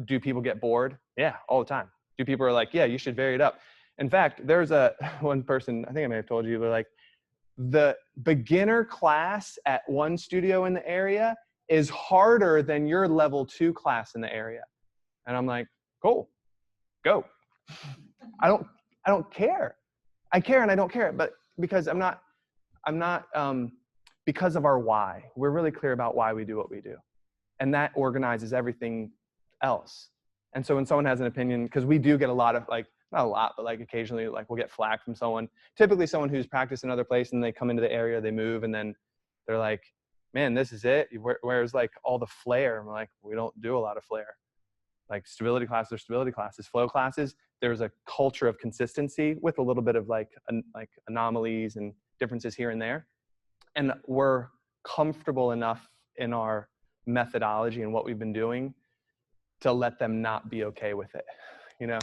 do people get bored? Yeah, all the time. Do people are like, yeah, you should vary it up. In fact, there's one person, I think I may have told you, but the beginner class at one studio in the area is harder than your level 2 class in the area. And I'm like, cool, go. I don't care. I care and I don't care, but because I'm not because of our why. We're really clear about why we do what we do. And that organizes everything else. And so when someone has an opinion, because we do get a lot of not a lot, but occasionally we'll get flack from someone, typically someone who's practiced another place, and they come into the area, they move, and then they're like, man, this is it. Where's all the flair? I'm like, we don't do a lot of flair. Stability classes are stability classes. Flow classes, there's a culture of consistency with a little bit of anomalies and differences here and there. And we're comfortable enough in our methodology and what we've been doing to let them not be okay with it, you know?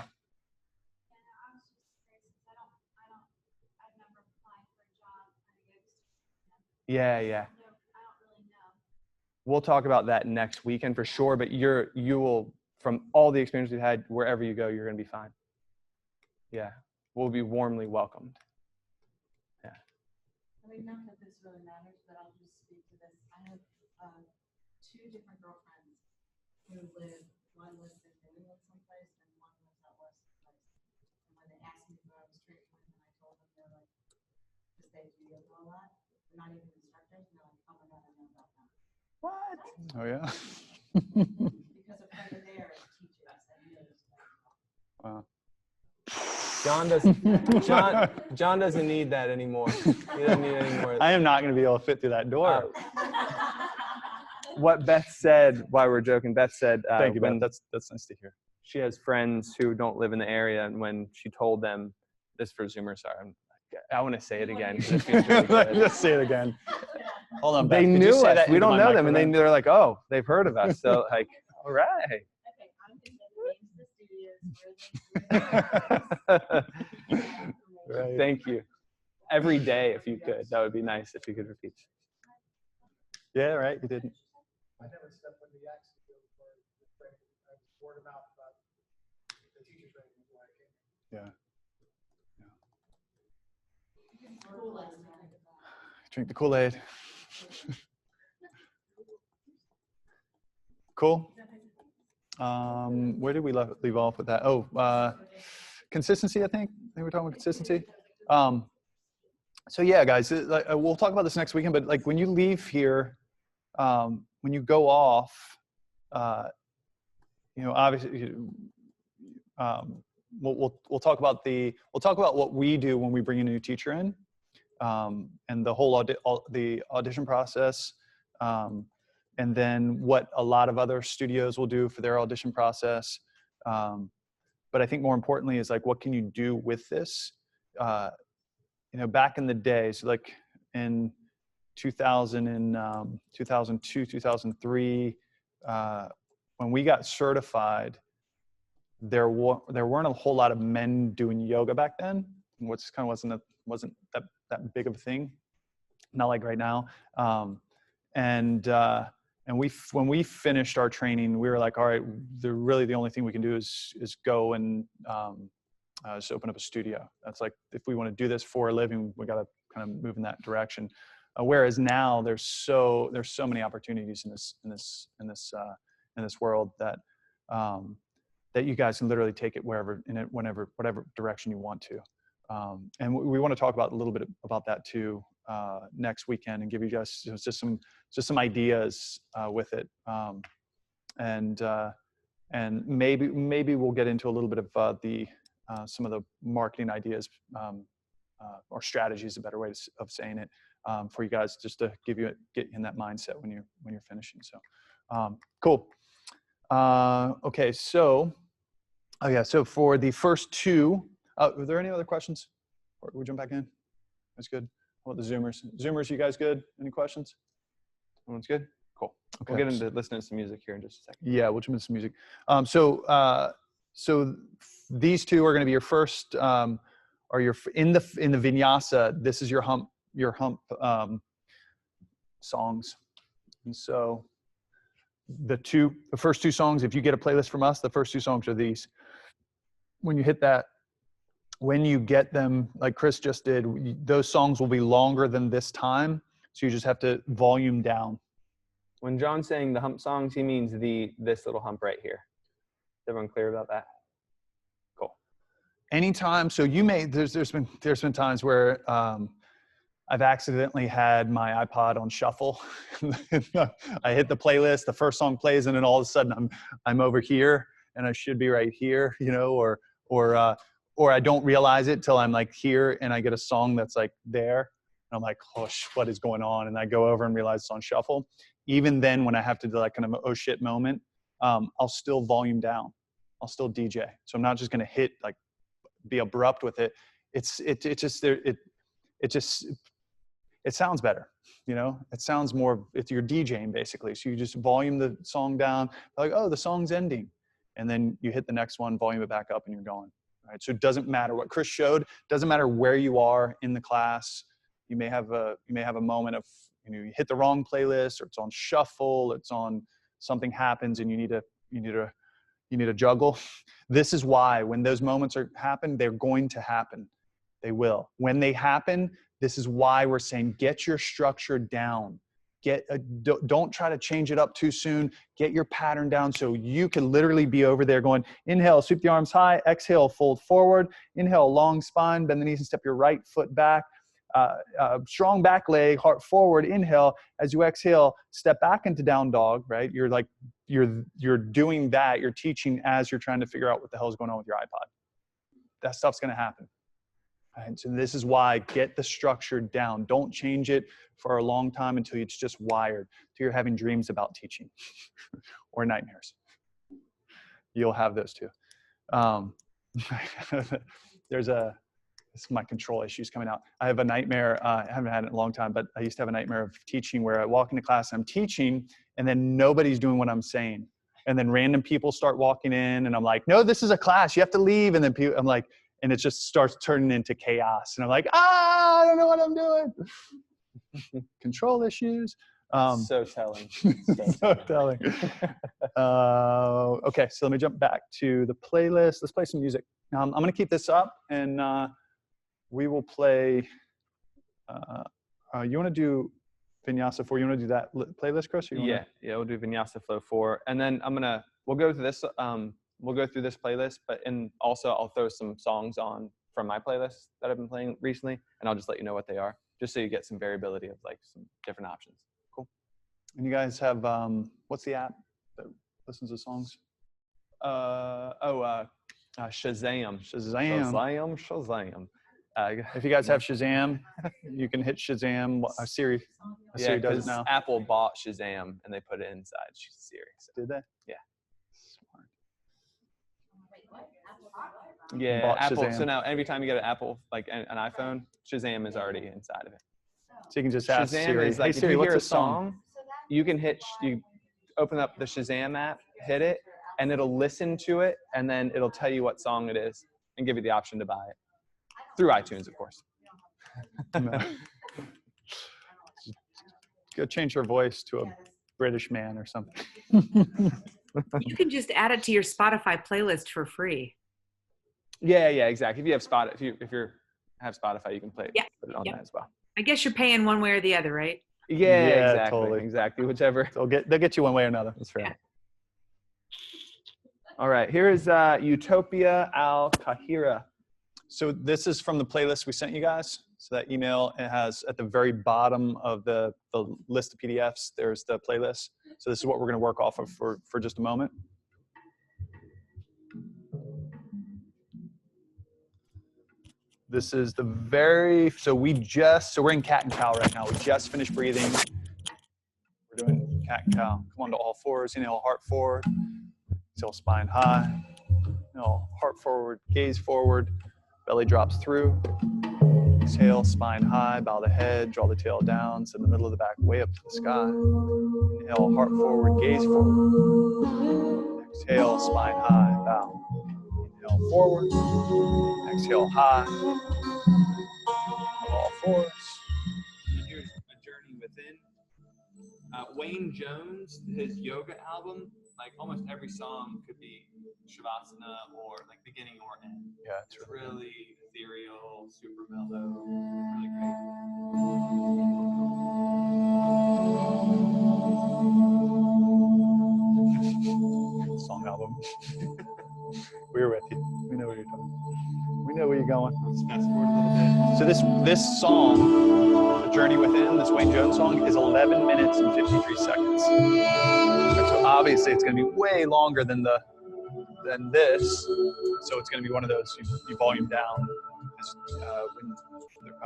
Yeah. We'll talk about that next weekend for sure, but you will from all the experience we've had, wherever you go, you're going to be fine. Yeah, we'll be warmly welcomed. Yeah. I mean, not that this really matters, but I'll just speak to this. I have two different girlfriends who live, one lives in New England someplace and one lives out west someplace. And when they asked me where I was treating them, and I told them they're like, because they do yoga a lot, they're not even instructors, and they're like, oh my God, I know about that. What? Oh yeah. Because a friend of theirs teaches us and knows that. Wow. John doesn't need that anymore. He doesn't need any more. I am not going to be able to fit through that door. What Beth said, while we're joking, Beth said, Thank you, when Beth. That's nice to hear. she has friends who don't live in the area, and when she told them, this for Zoomers, sorry, I want to say it again. 'Cause it feels really good. Just say it again. Hold on, Beth. They Could you knew say us. that We into don't my know them, and microphone? they're like, oh, they've heard of us. So like, all right. Okay, I'm thinking the names of the studios, where they Thank you. Every day, if you could, that would be nice if you could repeat. Yeah, right. You didn't. I never stepped on the axe to go for the training. I was word of mouth about the teacher training before I came. Yeah. Drink the Kool-Aid. Cool. Where did we leave off with that? Oh, consistency, I think. We're talking about consistency. So yeah, guys, we'll talk about this next weekend, but like when you leave here, when you go off, you know, obviously, we'll talk about what we do when we bring a new teacher in, and the whole the audition process, and then what a lot of other studios will do for their audition process. But I think more importantly is like, what can you do with this? You know, back in the day, so like in 2000 and 2002, 2003, when we got certified, there weren't a whole lot of men doing yoga back then, which kind of wasn't that big of a thing, not like right now. And when we finished our training, we were like, all right, the only thing we can do is go and just open up a studio. That's like, if we want to do this for a living, we got to kind of move in that direction. Whereas now there's so many opportunities in this world that that you guys can literally take it wherever, whatever direction you want to. And we want to talk about a little bit about that too next weekend, and give you guys just some ideas with it. And maybe we'll get into a little bit of some of the marketing ideas or strategies, a better way of saying it, for you guys, just to get in that mindset when you're finishing. So cool. Okay, so so for the first two, are there any other questions? Or we jump back in? That's good. How about the Zoomers? Zoomers, you guys good? Any questions? Everyone's good? Cool. Okay. We'll get into listening to some music here in just a second. Yeah, we'll jump into some music. So these two are going to be your first, or your in the vinyasa. This is your hump songs. And so the first two songs, if you get a playlist from us, the first two songs are these. When you hit that, when you get them, like Chris just did, those songs will be longer than this time. So you just have to volume down. When John's saying the hump songs, he means this little hump right here. Is everyone clear about that? Cool. Anytime, so you may, there's been times where I've accidentally had my iPod on shuffle. I hit the playlist, the first song plays, and then all of a sudden I'm over here and I should be right here, you know, or I don't realize it till I'm like here and I get a song that's like there. And I'm like, oh, what is going on? And I go over and realize it's on shuffle. Even then, when I have to do like kind of oh shit moment, I'll still volume down. I'll still DJ. So I'm not just going to hit, like, be abrupt with it. It sounds better, you know. It sounds more, it's your DJing basically. So you just volume the song down, like, oh, the song's ending, and then you hit the next one, volume it back up, and you're going. Right. So it doesn't matter what Chris showed. Doesn't matter where you are in the class. You may have a moment of, you know, you hit the wrong playlist, or it's on shuffle, it's on, something happens, and you need to You need to juggle. This is why when those moments happen, they're going to happen. They will. When they happen, this is why we're saying get your structure down. Don't try to change it up too soon. Get your pattern down so you can literally be over there going, inhale, sweep the arms high, exhale, fold forward, inhale, long spine, bend the knees and step your right foot back. Strong back leg, heart forward, inhale. As you exhale, step back into down dog, right? You're doing that. You're teaching as you're trying to figure out what the hell is going on with your iPod. That stuff's going to happen. Right? So this is why get the structure down. Don't change it for a long time until it's just wired. Until you're having dreams about teaching or nightmares. You'll have those too. This is my control issues coming out. I have a nightmare. I haven't had it in a long time, but I used to have a nightmare of teaching where I walk into class and I'm teaching and then nobody's doing what I'm saying. And then random people start walking in and I'm like, no, this is a class. You have to leave. And then I'm like, and it just starts turning into chaos. And I'm like, I don't know what I'm doing. Control issues. So telling. So telling. Okay, so let me jump back to the playlist. Let's play some music. I'm going to keep this up and we will play. You want to do Vinyasa 4? You want to do that playlist, Chris? Yeah, we'll do Vinyasa Flow 4. And then we'll go through this. We'll go through this playlist, and also I'll throw some songs on from my playlist that I've been playing recently, and I'll just let you know what they are, just so you get some variability of like some different options. Cool. And you guys have, what's the app that listens to songs? Shazam. Shazam. If you guys have Shazam, you can hit Shazam. Siri does it now. Apple bought Shazam and they put it inside Siri. So. Did they? Yeah. Smart. Yeah, Apple. Shazam. So now every time you get an Apple, like an iPhone, Shazam is already inside of it. So you can just ask Shazam Siri, is like, hey Siri, if you what's hear a song? you can you open up the Shazam app, hit it, and it'll listen to it, and then it'll tell you what song it is and give you the option to buy it. Through iTunes, of course. Go change her voice to a British man or something. You can just add it to your Spotify playlist for free. Yeah, exactly. If you have Spotify, if you have Spotify, you can put it on that as well. I guess you're paying one way or the other, right? Yeah, exactly. Totally. Exactly. Whichever. They'll get you one way or another. That's fair. Yeah. All right. Here is Utopia Al Kahira. So this is from the playlist we sent you guys. So that email, it has at the very bottom of the list of PDFs, there's the playlist. So this is what we're going to work off of for just a moment. This is so we're in cat and cow right now. We just finished breathing. We're doing cat and cow. Come on to all fours, inhale, heart forward. Exhale, spine high. Inhale, heart forward, gaze forward. Belly drops through. Exhale, spine high, bow the head, draw the tail down, send the middle of the back way up to the sky. Inhale, heart forward, gaze forward. Exhale, spine high, bow. Inhale, forward. Exhale, high. All fours. And here's A Journey Within. Wayne Jones, his yoga album, like almost every song could be Shavasana or like beginning or end. Yeah, it's really ethereal, super mellow, really great. Song album. We're with you. We know where you're talking. We know where you're going. Let's fast forward a little bit. So this song, A Journey Within, this Wayne Jones song, is 11 minutes and 53 seconds. And so obviously it's going to be way longer than this. So it's going to be one of those you volume down when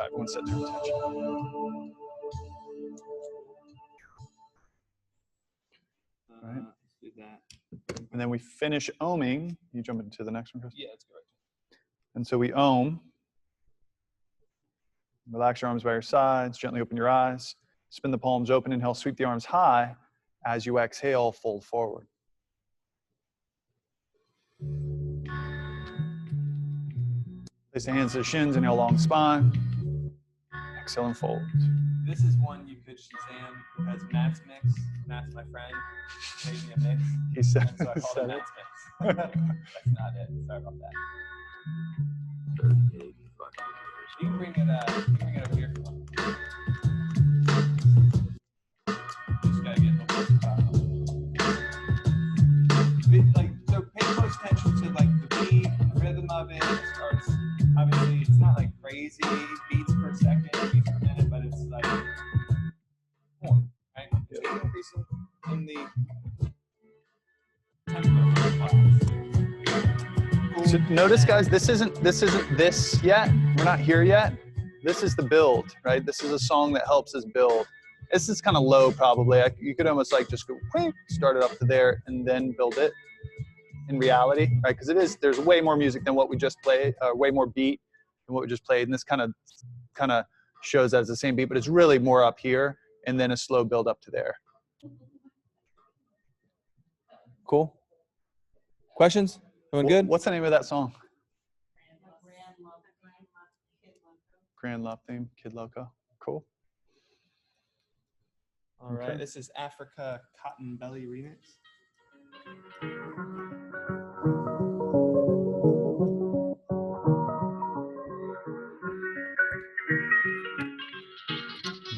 everyone sets their attention. Right. Let's do that. And then we finish oming. You jump into the next one, Chris? Yeah, let's go right. And so we om. Relax your arms by your sides. Gently open your eyes. Spin the palms open. Inhale, sweep the arms high. As you exhale, fold forward. Place the hands to the shins. Inhale, long spine. Exhale and fold. This is one you could Shazam as Matt's mix. Matt's my friend. Made me a mix. He said, And so I called it Matt's mix. That's not it. Sorry about that. You can bring it over here. Just gotta get so pay close attention to like the beat, the rhythm of it. Starts obviously it's not like crazy beats per second, beats per minute, but it's like more, right? It's gonna increase in the tempo of the class. So notice, guys, this isn't this yet. We're not here yet. This is the build, right? This is a song that helps us build. This is kind of low, probably. You could almost like just go, start it up to there, and then build it. In reality, right? Because there's way more music than what we just played, way more beat than what we just played, and this kind of shows that it's the same beat, but it's really more up here, and then a slow build up to there. Cool. Questions? Everyone good? What's the name of that song? Grand Love Theme, Kid Loco. Cool. All right, this is Africa Cotton Belly remix.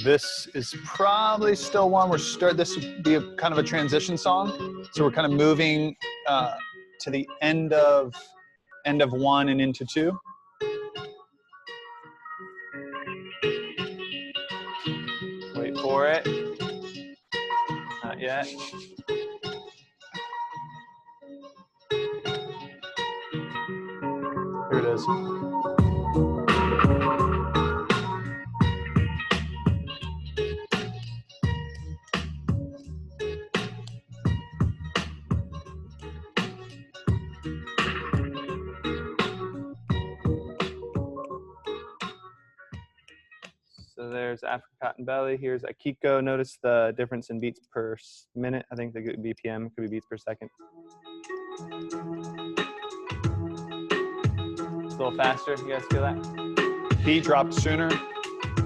This is probably still one this would be kind of a transition song. So we're kind of moving to the end of one and into two. Wait for it. Not yet. Here it is. So there's Africa Cotton Belly. Here's Akiko. Notice the difference in beats per minute. I think the BPM could be beats per second. It's a little faster. You guys feel that? Beat dropped sooner.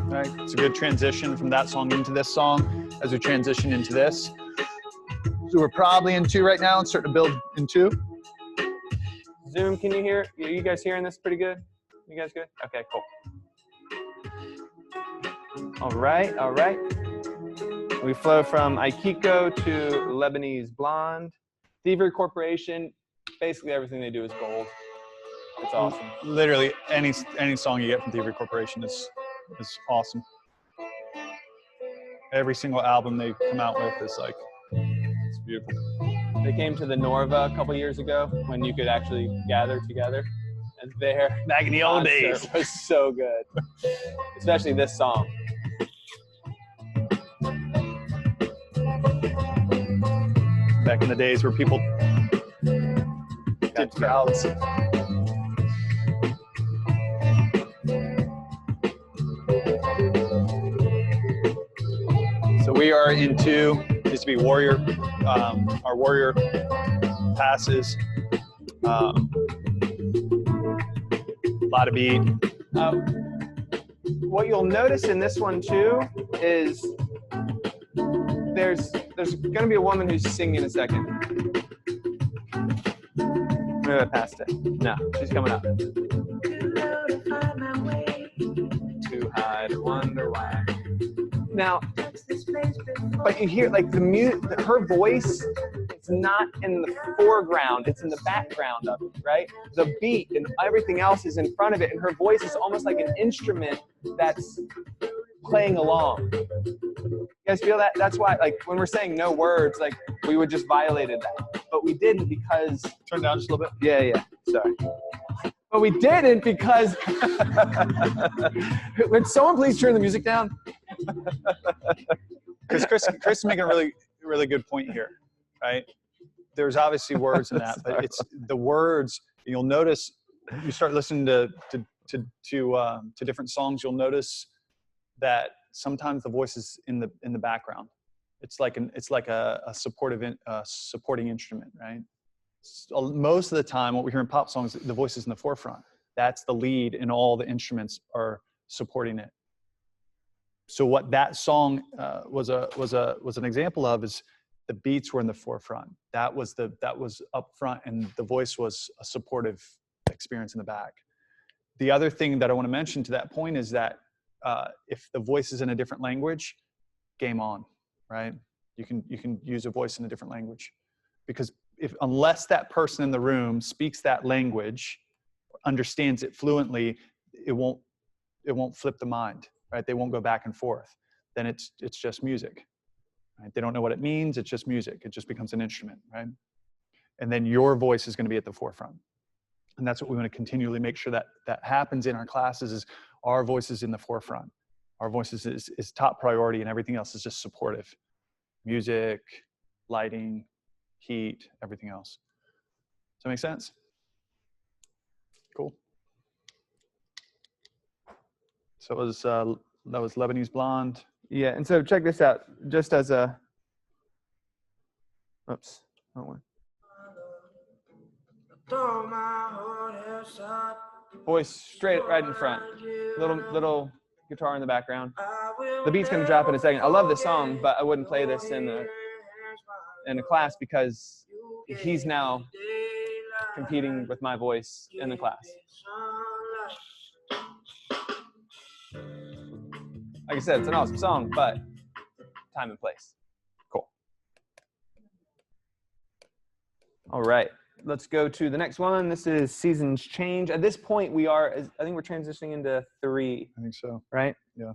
Right? It's a good transition from that song into this song as we transition into this. So we're probably in two right now and starting to build in two. Zoom, can you hear? Are you guys hearing this pretty good? You guys good? Okay, cool. All right, all right. We flow from Aikiko to Lebanese Blonde. Thievery Corporation, basically everything they do is gold. It's awesome. Literally any song you get from Thievery Corporation is awesome. Every single album they come out with is like, it's beautiful. They came to the Norva a couple years ago when you could actually gather together. And there, back in the old days, it was so good. Especially this song. Back in the days where people did crowds. So we are into, used to be Warrior, our Warrior passes. A lot of beat. What you'll notice in this one too is there's going to be a woman who's singing in a second. Maybe I passed it. No, she's coming up. Too high to wonder why. Now, but you hear like the music, her voice is not in the foreground, it's in the background of it, right? The beat and everything else is in front of it, and her voice is almost like an instrument that's playing along. You guys feel that? That's why, like, when we're saying no words, like, we would just violated that. But we didn't because... Turn down just a little bit. Yeah, sorry. But we didn't because... Would someone please turn the music down? Because Chris is making a really, really good point here, right? There's obviously words in that, but it's the words. You'll notice, you start listening to different songs, you'll notice that sometimes the voice is in the background. It's like a supporting instrument, right? So most of the time, what we hear in pop songs, the voice is in the forefront. That's the lead, and all the instruments are supporting it. So what that song was an example of is the beats were in the forefront. That was up front, and the voice was a supportive experience in the back. The other thing that I want to mention to that point is that if the voice is in a different language, game on, right? You can use a voice in a different language, because unless that person in the room speaks that language, understands it fluently, it won't flip the mind, right? They won't go back and forth. Then it's just music, right? They don't know what it means. It's just music. It just becomes an instrument, right? And then your voice is going to be at the forefront. And that's what we want to continually make sure that happens in our classes, is our voice is in the forefront. Our voice is top priority, and everything else is just supportive. Music, lighting, heat, everything else. Does that make sense? Cool. So that was Lebanese Blonde. Yeah, and so check this out. Just as a, oops, wrong one. Voice straight right in front. Little guitar in the background. The beat's gonna drop in a second. I love this song, but I wouldn't play this in a class, because he's now competing with my voice in the class. Like I said, it's an awesome song, but time and place. Cool. All right, let's go to the next one. This is Seasons Change. At this point, I think we're transitioning into 3. I think so. Right? Yeah.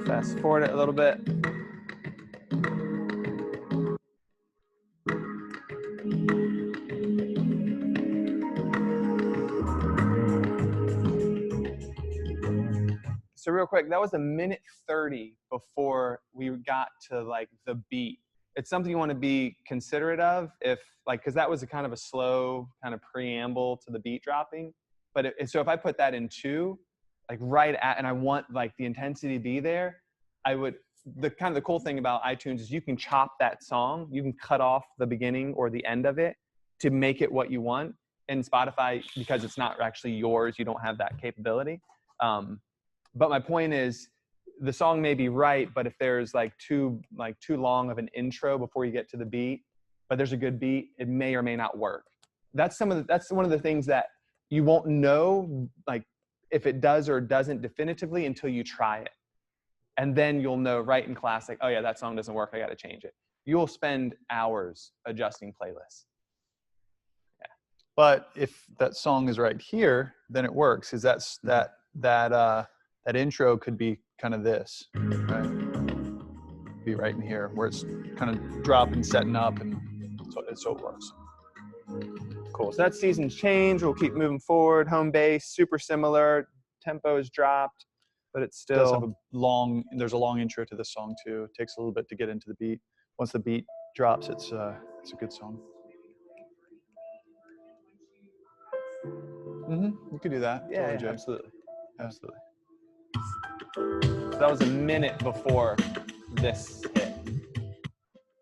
Fast forward it a little bit. So real quick, that was 1:30 before we got to like the beat. It's something you want to be considerate of, because that was a kind of a slow kind of preamble to the beat dropping. But so if I put that in 2, like and I want like the intensity to be there, the cool thing about iTunes is you can chop that song, you can cut off the beginning or the end of it to make it what you want. In Spotify, because it's not actually yours, you don't have that capability. But my point is, the song may be right, but if there's too long of an intro before you get to the beat, but there's a good beat, it may or may not work. That's one of the things that you won't know, like if it does or doesn't definitively, until you try it. And then you'll know right in class, like, oh yeah, that song doesn't work, I got to change it. You'll spend hours adjusting playlists. Yeah. But if that song is right here, then it works. Is that intro could be kind of this, right? Be right in here, where it's kind of dropping, setting up, and so it works. Cool. So that's Seasons Change. We'll keep moving forward. Home base, super similar. Tempo is dropped, but it's still. It does have there's a long intro to this song too. It takes a little bit to get into the beat. Once the beat drops, it's a good song. You could do that. Yeah, totally, absolutely. Yeah. Absolutely. So that was a minute before this hit.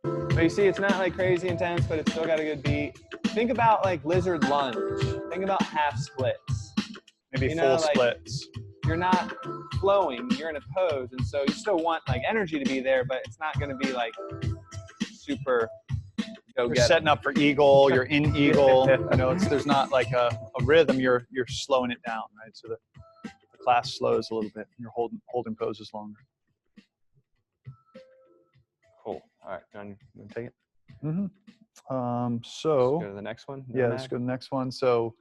But you see, it's not like crazy intense, but it's still got a good beat. Think about like lizard lunge. Think about half splits. Maybe full splits. You're not flowing, you're in a pose, and so you still want like energy to be there, but it's not going to be like super You're setting up for eagle, you're in eagle. There's not like a rhythm, you're slowing it down, right? So the class slows a little bit, and you're holding poses longer. Cool. All right, John, you want to take it? So let's go to the next one. Yeah, let's go to the next one. So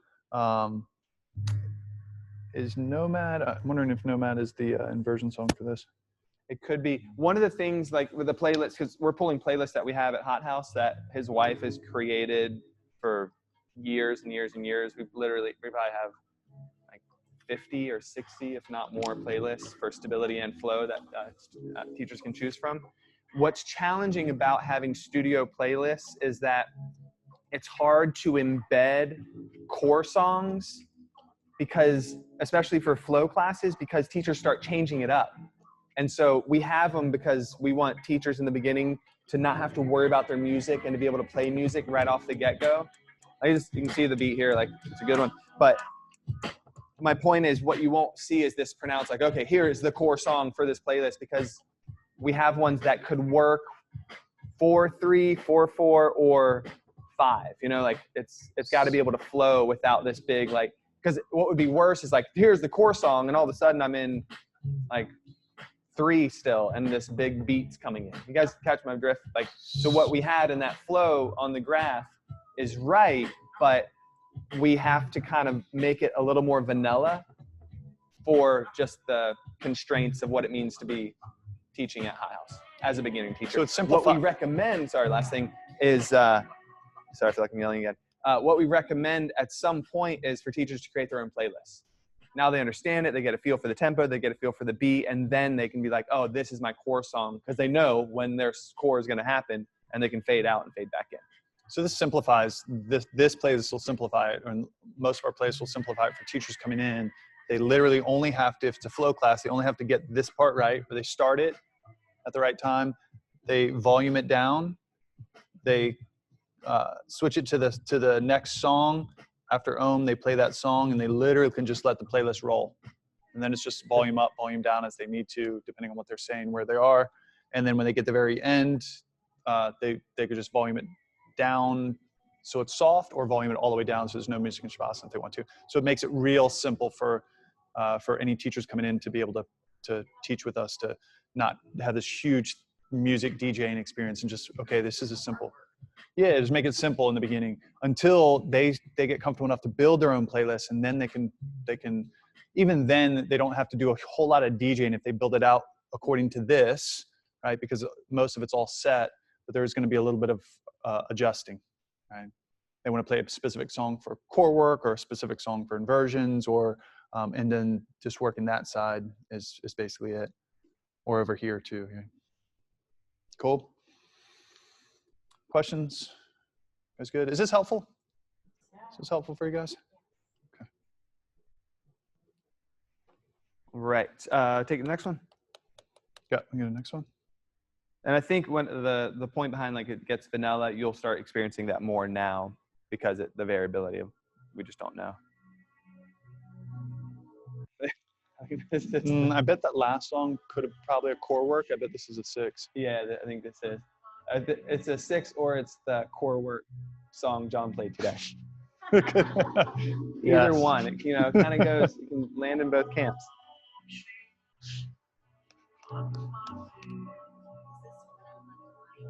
is Nomad, I'm wondering if Nomad is the inversion song for this. It could be. One of the things like with the playlist, because we're pulling playlists that we have at Hot House that his wife has created for years and years and years. We probably have like 50 or 60, if not more, playlists for stability and flow that teachers can choose from. What's challenging about having studio playlists is that it's hard to embed core songs because, especially for flow classes, because teachers start changing it up. And so we have them because we want teachers in the beginning to not have to worry about their music and to be able to play music right off the get-go. You can see the beat here, like it's a good one. But my point is, what you won't see is this pronounced, like, okay, here is the core song for this playlist, because we have ones that could work 4/3, 4/4, or 5. You know, like it's got to be able to flow without this big, like, because what would be worse is like, here's the core song, and all of a sudden I'm in like 3 still, and this big beat's coming in. You guys catch my drift? Like, so what we had in that flow on the graph is right, but we have to kind of make it a little more vanilla for just the constraints of what it means to be teaching at High House as a beginning teacher. So it's simplified. What we recommend, sorry, last thing is, sorry, I feel like I'm yelling again. What we recommend at some point is for teachers to create their own playlists. Now they understand it, they get a feel for the tempo, they get a feel for the beat, and then they can be like, oh, this is my core song, because they know when their core is going to happen, and they can fade out and fade back in. So this simplifies, this playlist will simplify it, and most of our playlists will simplify it for teachers coming in. They literally only have to, if it's a flow class, they only have to get this part right, where they start it at the right time, they volume it down, they switch it to the next song. After Ohm, they play that song, and they literally can just let the playlist roll. And then it's just volume up, volume down as they need to, depending on what they're saying, where they are. And then when they get to the very end, they could just volume it down so it's soft, or volume it all the way down so there's no music in Shavasana if they want to. So it makes it real simple for any teachers coming in to be able to teach with us, to not have this huge music DJing experience, and just, okay, this is a simple. Yeah, just make it simple in the beginning until they get comfortable enough to build their own playlist, and then they can even then they don't have to do a whole lot of DJing if they build it out according to this, right? Because most of it's all set, but there's going to be a little bit of adjusting, right? They want to play a specific song for core work, or a specific song for inversions, or and then just working that side is basically it, or over here too. Yeah. Cool. Questions? That's good. Is this helpful? Is this helpful for you guys? Okay. Right. Take the next one. Yeah, we get the next one. And I think when the point behind, like, it gets vanilla, you'll start experiencing that more now, because the variability of, we just don't know. I bet that last song could have probably a core work. I bet this is a 6. Yeah, I think this is. It's a 6, or it's the core work song John played today. Either one. It, kind of goes, you can land in both camps.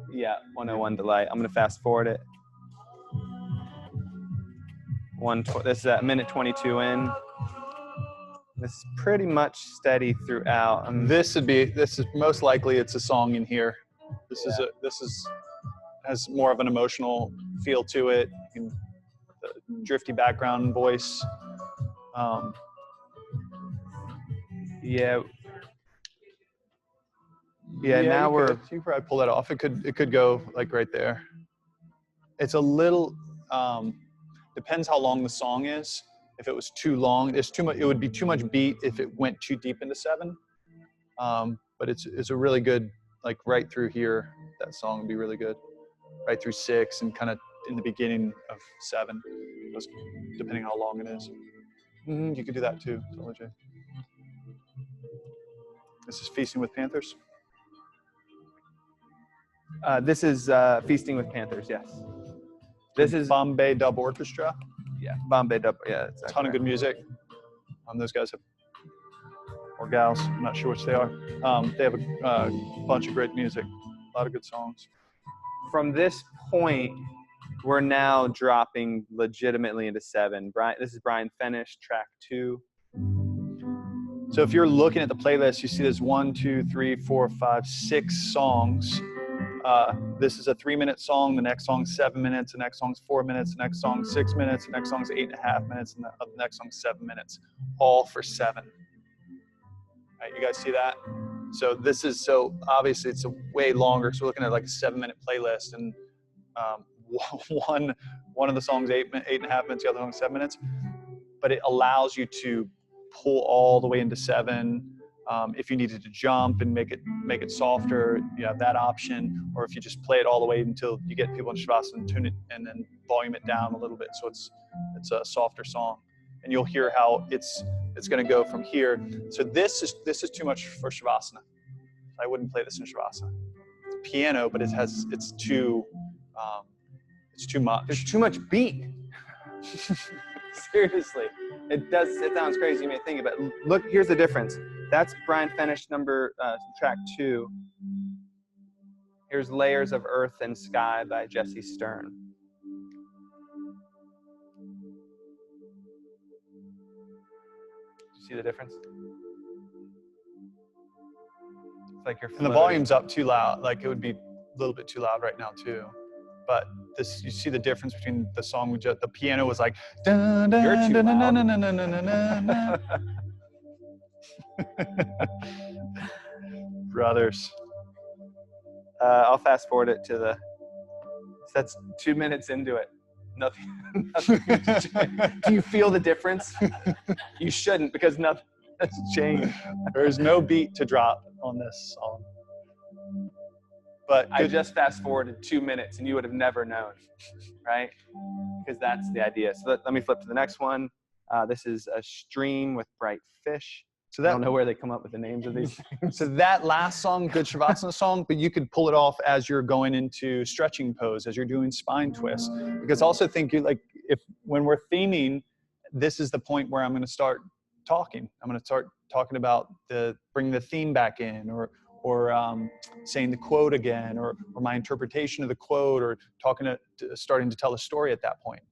Yeah, 101 Delight. I'm going to fast forward it. This is at minute 22 in. This is pretty much steady throughout. This is most likely it's a song in here. This has more of an emotional feel to it. The drifty background voice. Yeah. Now you could probably pull that off. It could go like right there. It's a little depends how long the song is. If it was too long, it's too much. It would be too much beat if it went too deep into 7. But it's a really good, like, right through here. That song would be really good. Right through 6 and kind of in the beginning of 7, depending how long it is. You could do that too. This is Feasting with Panthers. This is Feasting with Panthers. Yes. This is Bombay Dub Orchestra. Yeah, Bombay Dub. Yeah, exactly. Ton of good music. Those guys have, or gals, I'm not sure which they are. They have a bunch of great music, a lot of good songs. From this point, we're now dropping legitimately into 7. This is Brian Fenish, track 2. So if you're looking at the playlist, you see there's 1, 2, 3, 4, 5, 6 songs. This is a 3-minute song. The next song's 7 minutes. The next song's 4 minutes. The next song's 6 minutes. The next song's 8.5 minutes. And the next song's 7 minutes. All for 7. Right, you guys see that? So obviously it's a way longer. So we're looking at like a 7-minute playlist, and one one of the songs 8.5 minutes, the other song 7 minutes, but it allows you to pull all the way into 7. If you needed to jump and make it softer, you have that option. Or if you just play it all the way until you get people in Shavasana and tune it and then volume it down a little bit so it's a softer song. And you'll hear how it's going to go from here. So this is too much for Shavasana. I wouldn't play this in Shavasana. It's piano, but it's too much. There's too much beat. Seriously, it sounds crazy. You may think, but look, here's the difference. That's Brian Fenish track 2. Here's Layers of Earth and Sky by Jesse Stern. See the difference? It's like you're floating. And the volume's up too loud. Like it would be a little bit too loud right now too. But this, you see the difference between the song we just, the piano was like, dun, dun, You're too dun, loud. dun, dun, dun, dun, dun, dun, dun. Brothers. I'll fast forward it to the. That's 2 minutes into it. Nothing. Do you feel the difference? You shouldn't, because nothing has changed. There's no beat to drop on this song. But I just fast forwarded 2 minutes and you would have never known, right? Because that's the idea. So let me flip to the next one. This is A Stream with Bright Fish. So I don't know where they come up with the names of these things. So that last song, good Shavasana song, but you could pull it off as you're going into stretching pose, as you're doing spine twists. Because also think when we're theming, this is the point where I'm going to start talking. I'm going to start talking about bring the theme back in, or saying the quote again, or my interpretation of the quote, or starting to tell a story at that point,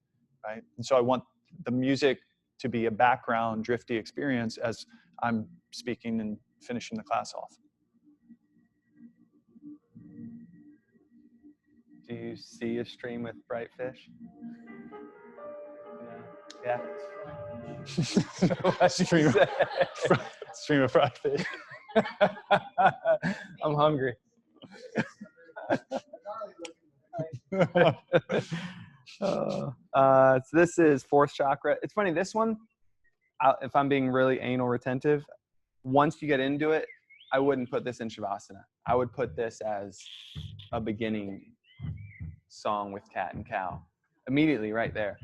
right? And so I want the music to be a background drifty experience as I'm speaking and finishing the class off. Do you see a stream with bright fish? Yeah. Stream of fried fish. I'm hungry. So this is 4th chakra. It's funny, this one, if I'm being really anal retentive, once you get into it, I wouldn't put this in Shavasana. I would put this as a beginning song with cat and cow. Immediately right there.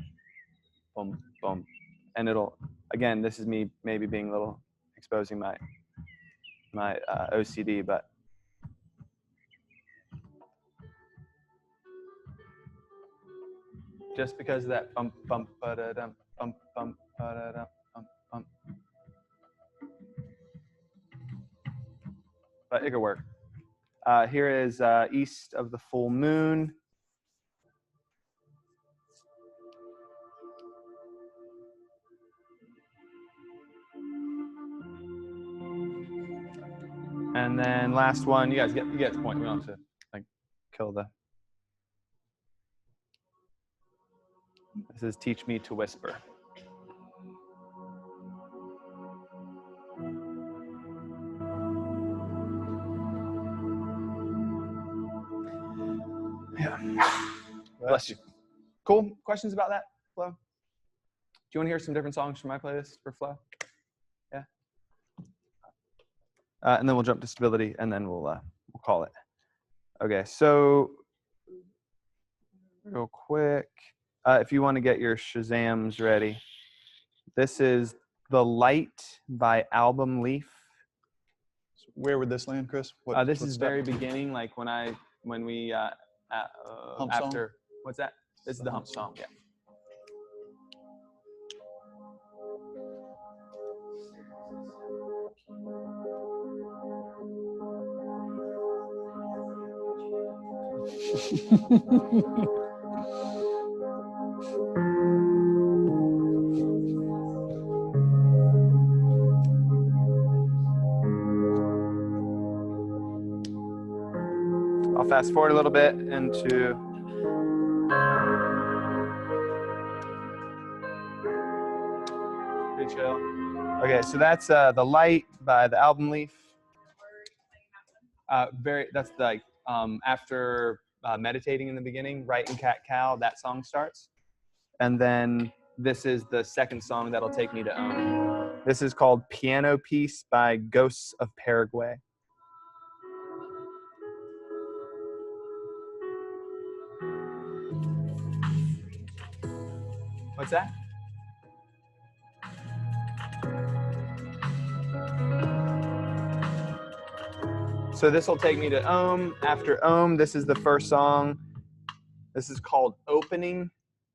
Boom, boom. And it'll, again, this is me maybe being a little, exposing my OCD, but just because of that bump, bump, ba-da-dum, bump, bump, ba-da-dum, bump, bump. But it could work. Here is East of the Full Moon. And then last one, you get the point. We don't have to kill the. This is Teach Me to Whisper. Yeah. Bless you. Cool. Questions about that, Flo? Do you want to hear some different songs from my playlist for Flo? Yeah. And then we'll jump to stability, and then we'll call it. Okay. So real quick, if you want to get your Shazams ready, this is The Light by Album Leaf. Where would this land, Chris? This is very beginning, like when we Hump after song? what's that? This is the hump song, yeah. I'll fast forward a little bit into pretty chill. Okay, so that's The Light by the Album Leaf. That's like after meditating in the beginning, right in Cat Cow, that song starts. And then this is the second song that'll take me to Ohm. This is called Piano Piece by Ghosts of Paraguay. What's that? So this will take me to Ohm. After Ohm, this is the first song. This is called Opening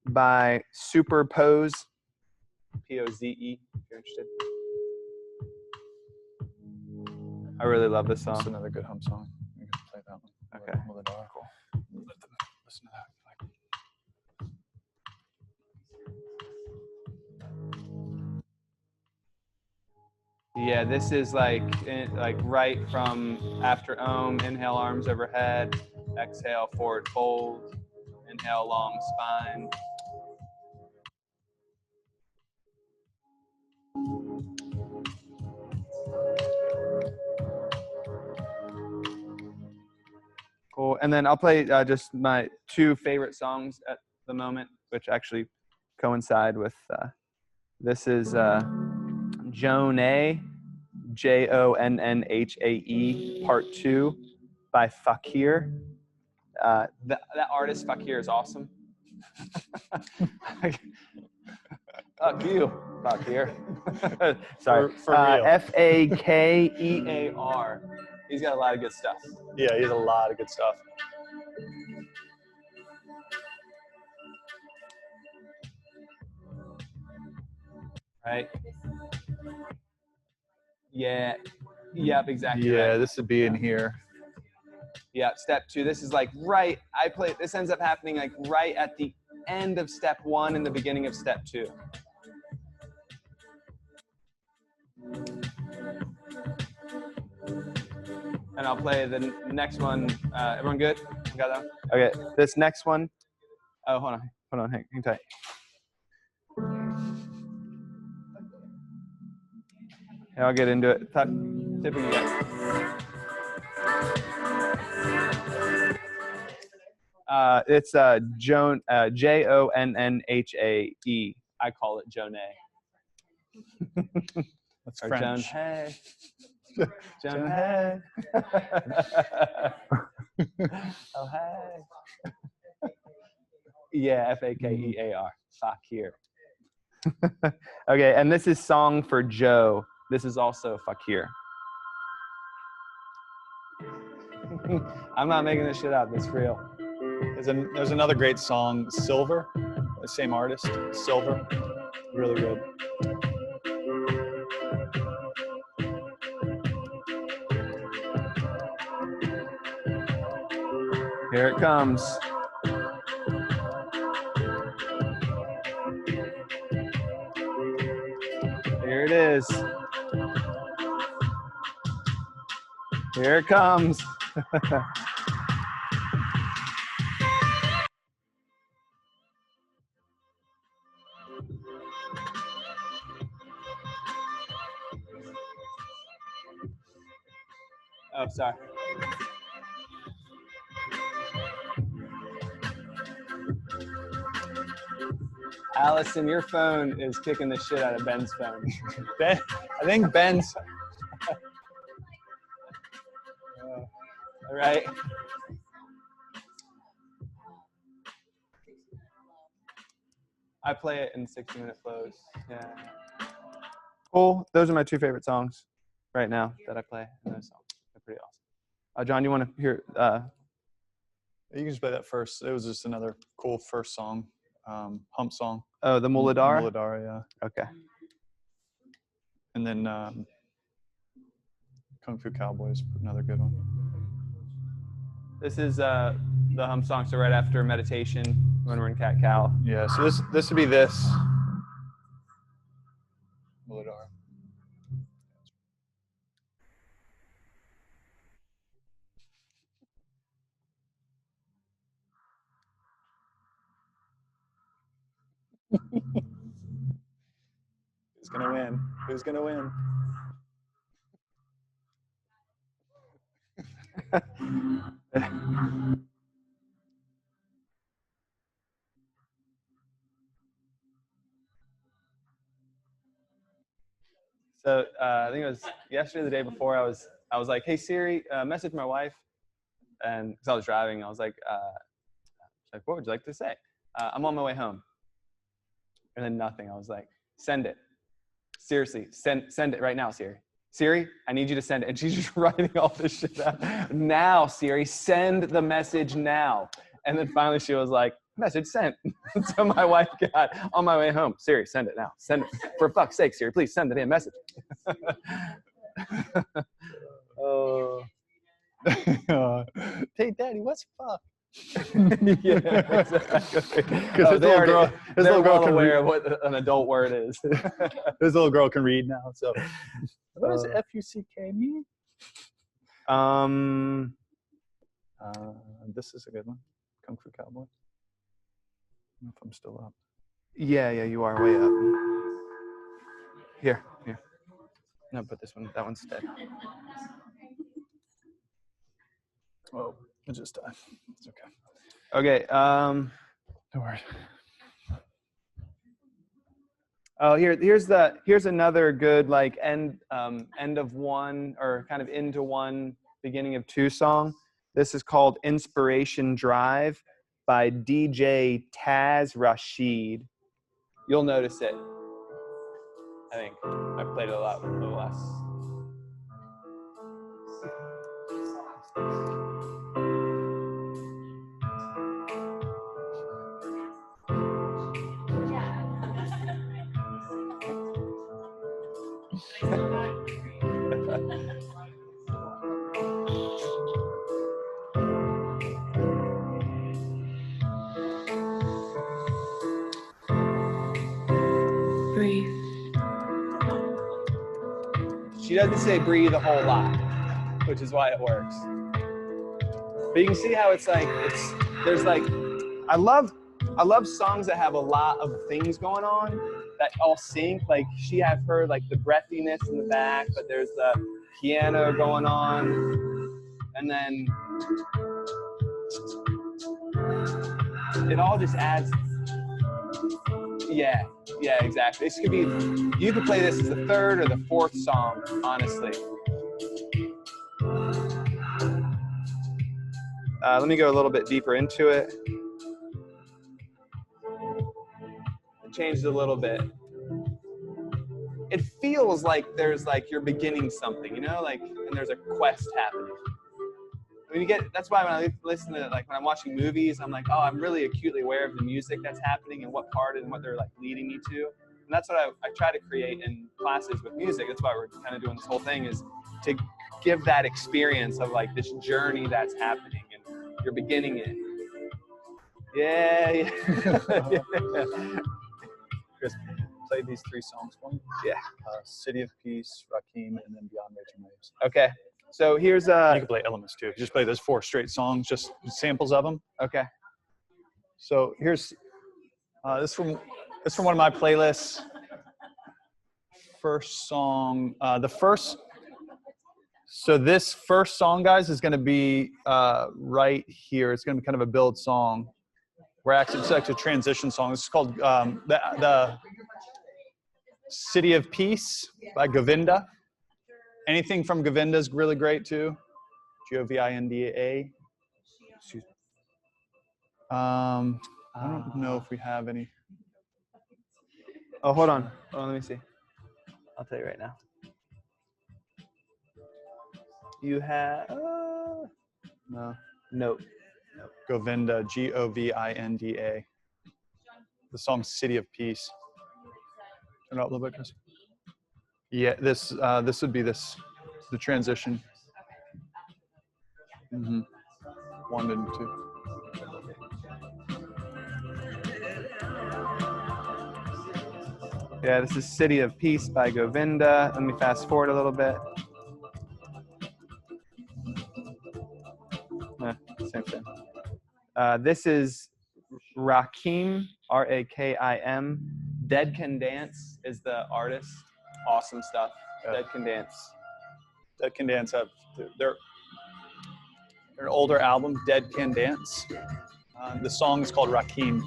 by Superpose, P-O-Z-E, if you're interested. I really love this That's song. another good hum song. You can play that one. Okay. Muladhara. Cool. Let them listen to that. Yeah, this is like right from after Ohm. Inhale, arms overhead. Exhale, forward fold. Inhale, long spine. Cool. And then I'll play just my two favorite songs at the moment, which actually coincide with this is Jonnahae, Jonnhae, Part 2 by Fakir. That artist, Fakir, is awesome. Fuck you, Fakir. Sorry. For real. Fakear. He's got a lot of good stuff. Yeah, he has a lot of good stuff. Right? Yeah. Yep, exactly. Yeah, right. this would be in here. Yeah, step 2. This is like right. This ends up happening like right at the end of step 1 and the beginning of step 2. And I'll play the next one. Everyone good? Got that one? Okay, this next one. Oh, hold on, hang tight. Yeah, I'll get into it. Tipping you guys. It's Jonnhae. I call it Jonnahae. That's Or French. Jonnahae. Jonnahae. Oh, hey. Yeah, Fakear. Fakir. Okay, and this is Song for Joe. This is also Fakir. I'm not making this shit up. It's real. There's another great song, Silver, the same artist, Silver, really good. Here it comes. Here it is. Here it comes. Oh, sorry. Allison, your phone is kicking the shit out of Ben's phone. Ben, I think Ben's. All right. I play it in 60-minute flows. Yeah. Cool. Those are my two favorite songs right now that I play in those songs. They're pretty awesome. John, you want to hear? You can just play that first. It was just another cool first song, hump song. Oh, the Muladhara? Muladhara, yeah. Okay. And then Kung Fu Cowboys, another good one. This is the hum song, so right after meditation when we're in cat cow. Yeah, so this would be this. Muladhara. Who's gonna win? Who's gonna win? So I think it was yesterday, the day before. I was like, "Hey Siri, message my wife," and because I was driving, I was like, "What would you like to say?" I'm on my way home, and then nothing. I was like, "Send it. Seriously, send it right now, Siri. Siri, I need you to send it." And she's just writing all this shit out. "Now, Siri, send the message now." And then finally she was like, "Message sent." So my wife got on my way home, "Siri, send it now. Send it. For fuck's sake, Siri, please send the damn message." Oh. Hey, Daddy, what's fuck? Yeah, exactly. Because his little girl well can aware read. of what an adult word is. His little girl can read now. So, what does F-U-C-K mean? This is a good one. Kung Fu Cowboy. I don't know if I'm still up. Yeah, you are way up. Here. No, put this one. That one's dead. Oh, it just died. It's okay. Okay. Don't worry. Oh, here's another good like end of one or kind of into one, beginning of two song. This is called "Inspiration Drive" by DJ Taz Rashid. You'll notice it. I think I've played it a lot over the last. Breathe. She doesn't say breathe a whole lot, which is why it works. But you can see how there's like, I love songs that have a lot of things going on that all sync. Like she have her like the breathiness in the back, but there's the piano going on, and then it all just adds. Yeah, exactly. This could be, you could play this as the third or the fourth song, honestly. Let me go a little bit deeper into it. Changed a little bit. It feels like there's like you're beginning something, you know, like, and there's a quest happening. When you get, that's why when I listen to, like when I'm watching movies, I'm like, oh, I'm really acutely aware of the music that's happening and what part and what they're like leading me to. And that's what I try to create in classes with music. That's why we're kind of doing this whole thing, is to give that experience of like this journey that's happening and you're beginning it. Yeah. Chris, play these three songs for me. Yeah. City of Peace, Rakim, and then Beyond Raging Waves. Okay. So here's You can play Elements too. Just play those 4 straight songs, just samples of them. Okay. So here's this from one of my playlists. First song, so this first song, guys, is going to be right here. It's going to be kind of a build song. It's actually a transition song. This is called the City of Peace by Govinda. Anything from Govinda is really great too. Govinda. Excuse me. I don't know if we have any. Oh, hold on. Oh, let me see. I'll tell you right now. You have no. Nope. Govinda, Govinda. The song "City of Peace." Turn it up a little bit, Chris. Yeah, this would be the transition. 1 and 2. Yeah, this is "City of Peace" by Govinda. Let me fast forward a little bit. Same thing. This is Rakim, R-A-K-I-M. Dead Can Dance is the artist. Awesome stuff. Yeah. Dead Can Dance. Dead Can Dance. They're an older album, Dead Can Dance. The song is called Rakim.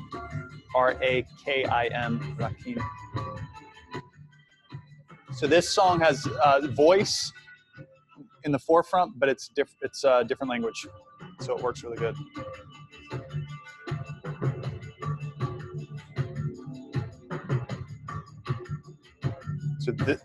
R-A-K-I-M. Rakim. So this song has voice in the forefront, but it's a different language, so it works really good. So this,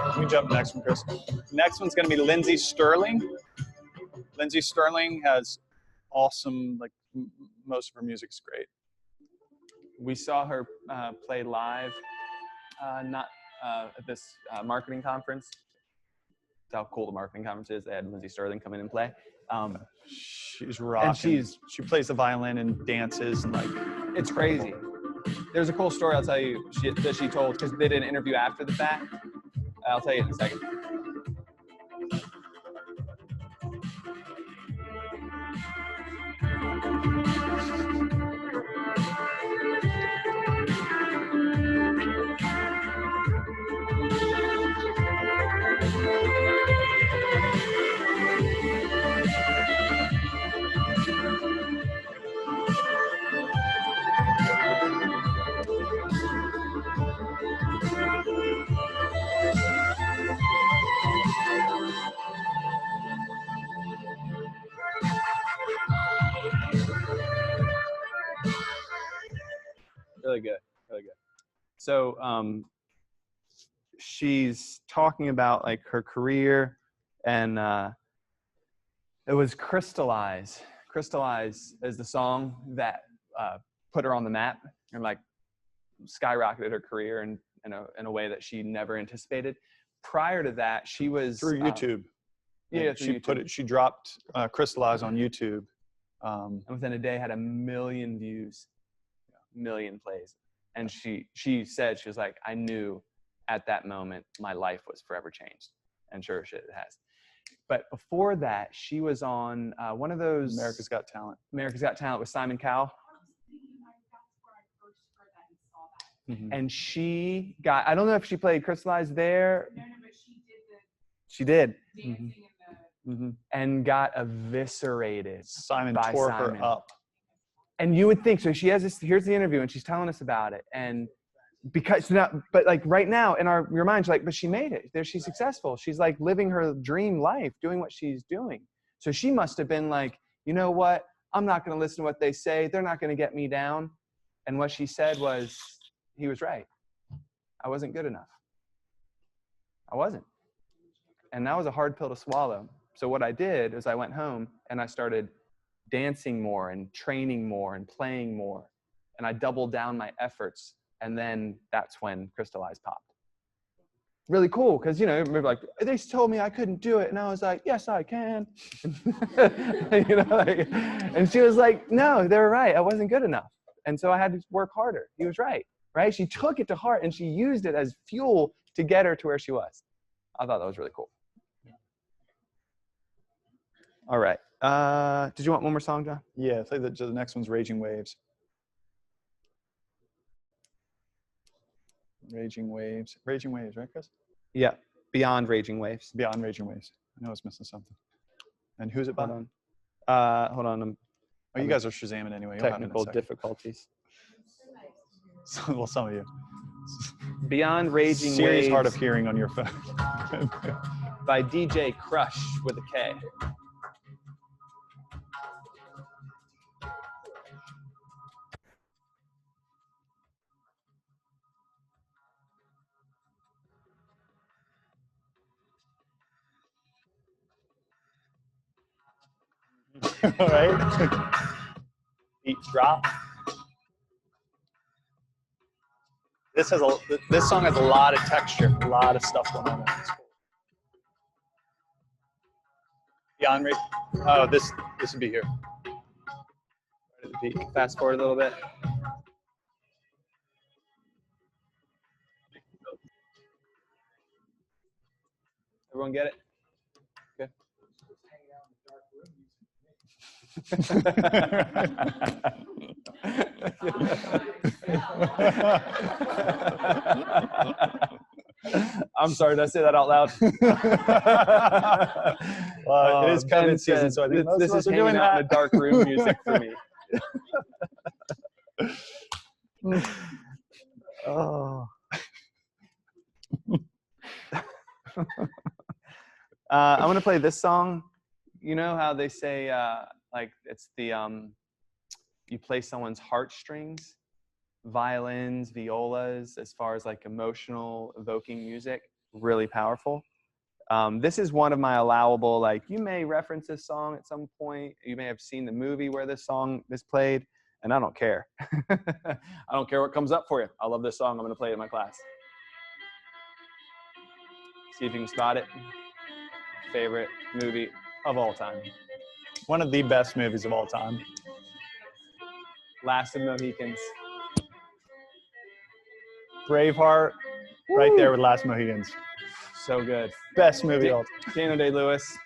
let me jump next one, Chris. Next one's going to be Lindsay Sterling. Lindsay Sterling has awesome, like most of her music's great. We saw her play live, not at this marketing conference. That's how cool the marketing conference is. They had Lindsay Sterling come in and play. She's rocking. And she plays the violin and dances and like it's crazy. There's a cool story I'll tell you that she told because they did an interview after the fact. I'll tell you in a second. Really good, really good. So she's talking about like her career, and it was Crystallize. Crystallize is the song that put her on the map and like skyrocketed her career in a way that she never anticipated. Prior to that, she was through YouTube. Yeah, She dropped Crystallize on YouTube, and within a day had 1 million views, 1 million plays. And she said, she was like, I knew at that moment my life was forever changed, and sure as shit it has. But before that, she was on one of those America's Got Talent. America's Got Talent with Simon Cowell. Mm-hmm. And she got, I don't know if she played Crystallize there. No, but she did the She did. dancing and the. Mm-hmm. And got eviscerated. Simon by tore Simon. her up. And you would think, so she has this, here's the interview and she's telling us about it. And because now, but like right now in your mind, she's like, but she made it. There, she's successful. She's like living her dream life, doing what she's doing. So she must have been like, you know what? I'm not going to listen to what they say. They're not going to get me down. And what she said was, he was right. I wasn't good enough. I wasn't. And that was a hard pill to swallow. So what I did is I went home and I started dancing more and training more and playing more. And I doubled down my efforts. And then that's when Crystallize popped. Really cool, because, you know, like, they told me I couldn't do it. And I was like, yes, I can. You know, like, and she was like, no, they're right. I wasn't good enough. And so I had to work harder. He was right. Right? She took it to heart and she used it as fuel to get her to where she was. I thought that was really cool. All right. Did you want one more song, John? Yeah, play the next one's Raging Waves. Raging Waves. Raging Waves, right, Chris? Yeah. Beyond Raging Waves. Beyond Raging Waves. I know I was missing something. And who's it by? Hold on. Hold on. Oh, you guys are Shazamming anyway. Technical difficulties. Well, some of you. Beyond Raging Waves. Serious hard of hearing on your phone. By DJ Crush with a K. All right. Beat drop. This song has a lot of texture, a lot of stuff going on. It's cool. Beyond Raging. Oh, this would be here. Right at the peak. Fast forward a little bit. Everyone get it? Good. Hanging out in the dark room. I'm sorry, did I say that out loud? Well, it is Ben COVID season, said, so I think most this of us is are hanging doing out that. in a dark room music for me. Oh. I'm going to play this song. You know how they say, like, it's the, you play someone's heartstrings, violins, violas, as far as like emotional, evoking music, really powerful. This is one of my allowable, like, you may reference this song at some point. You may have seen the movie where this song is played, and I don't care. I don't care what comes up for you. I love this song. I'm going to play it in my class. See if you can spot it. Favorite movie of all time. One of the best movies of all time. Last of the Mohicans. Braveheart, right there with Last Mohicans. So good. Best movie of all time. Daniel Day-Lewis.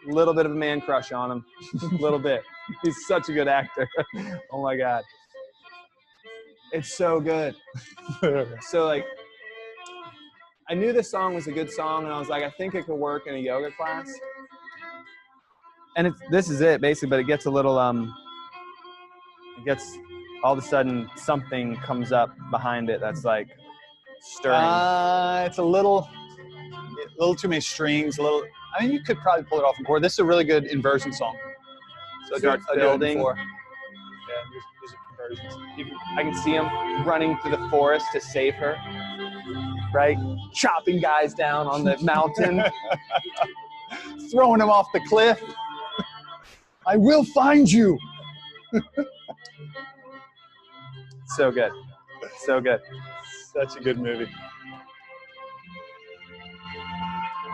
A little bit of a man crush on him. A little bit. He's such a good actor. Oh my God. It's so good. So like, I knew this song was a good song, and I was like, I think it could work in a yoga class. And this is it basically, but it gets a little, it gets, all of a sudden something comes up behind it that's like stirring. It's a little too many strings. I mean, you could probably pull it off in chord. This is a really good inversion song. So It starts building. Yeah, these are conversions. I can see him running through the forest to save her, right? Chopping guys down on the mountain. Throwing him off the cliff. I will find you. So good. So good. Such a good movie.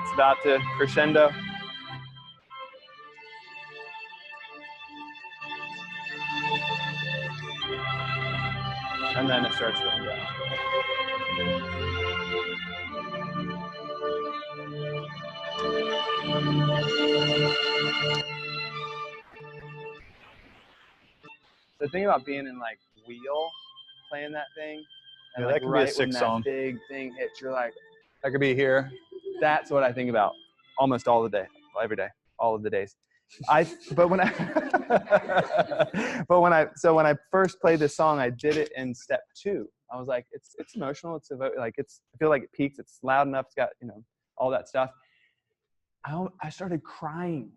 It's about to crescendo. And then it starts going down. The thing about being in like Wheel, playing that thing, and Yeah, like that could be a right sick when that song. big thing hits, you're like, That could be here. that's what I think about almost all the day, every day, all of the days. But when I first played this song, I did it in step 2. I was like, it's emotional. I feel like it peaks. It's loud enough. It's got, all that stuff. I started crying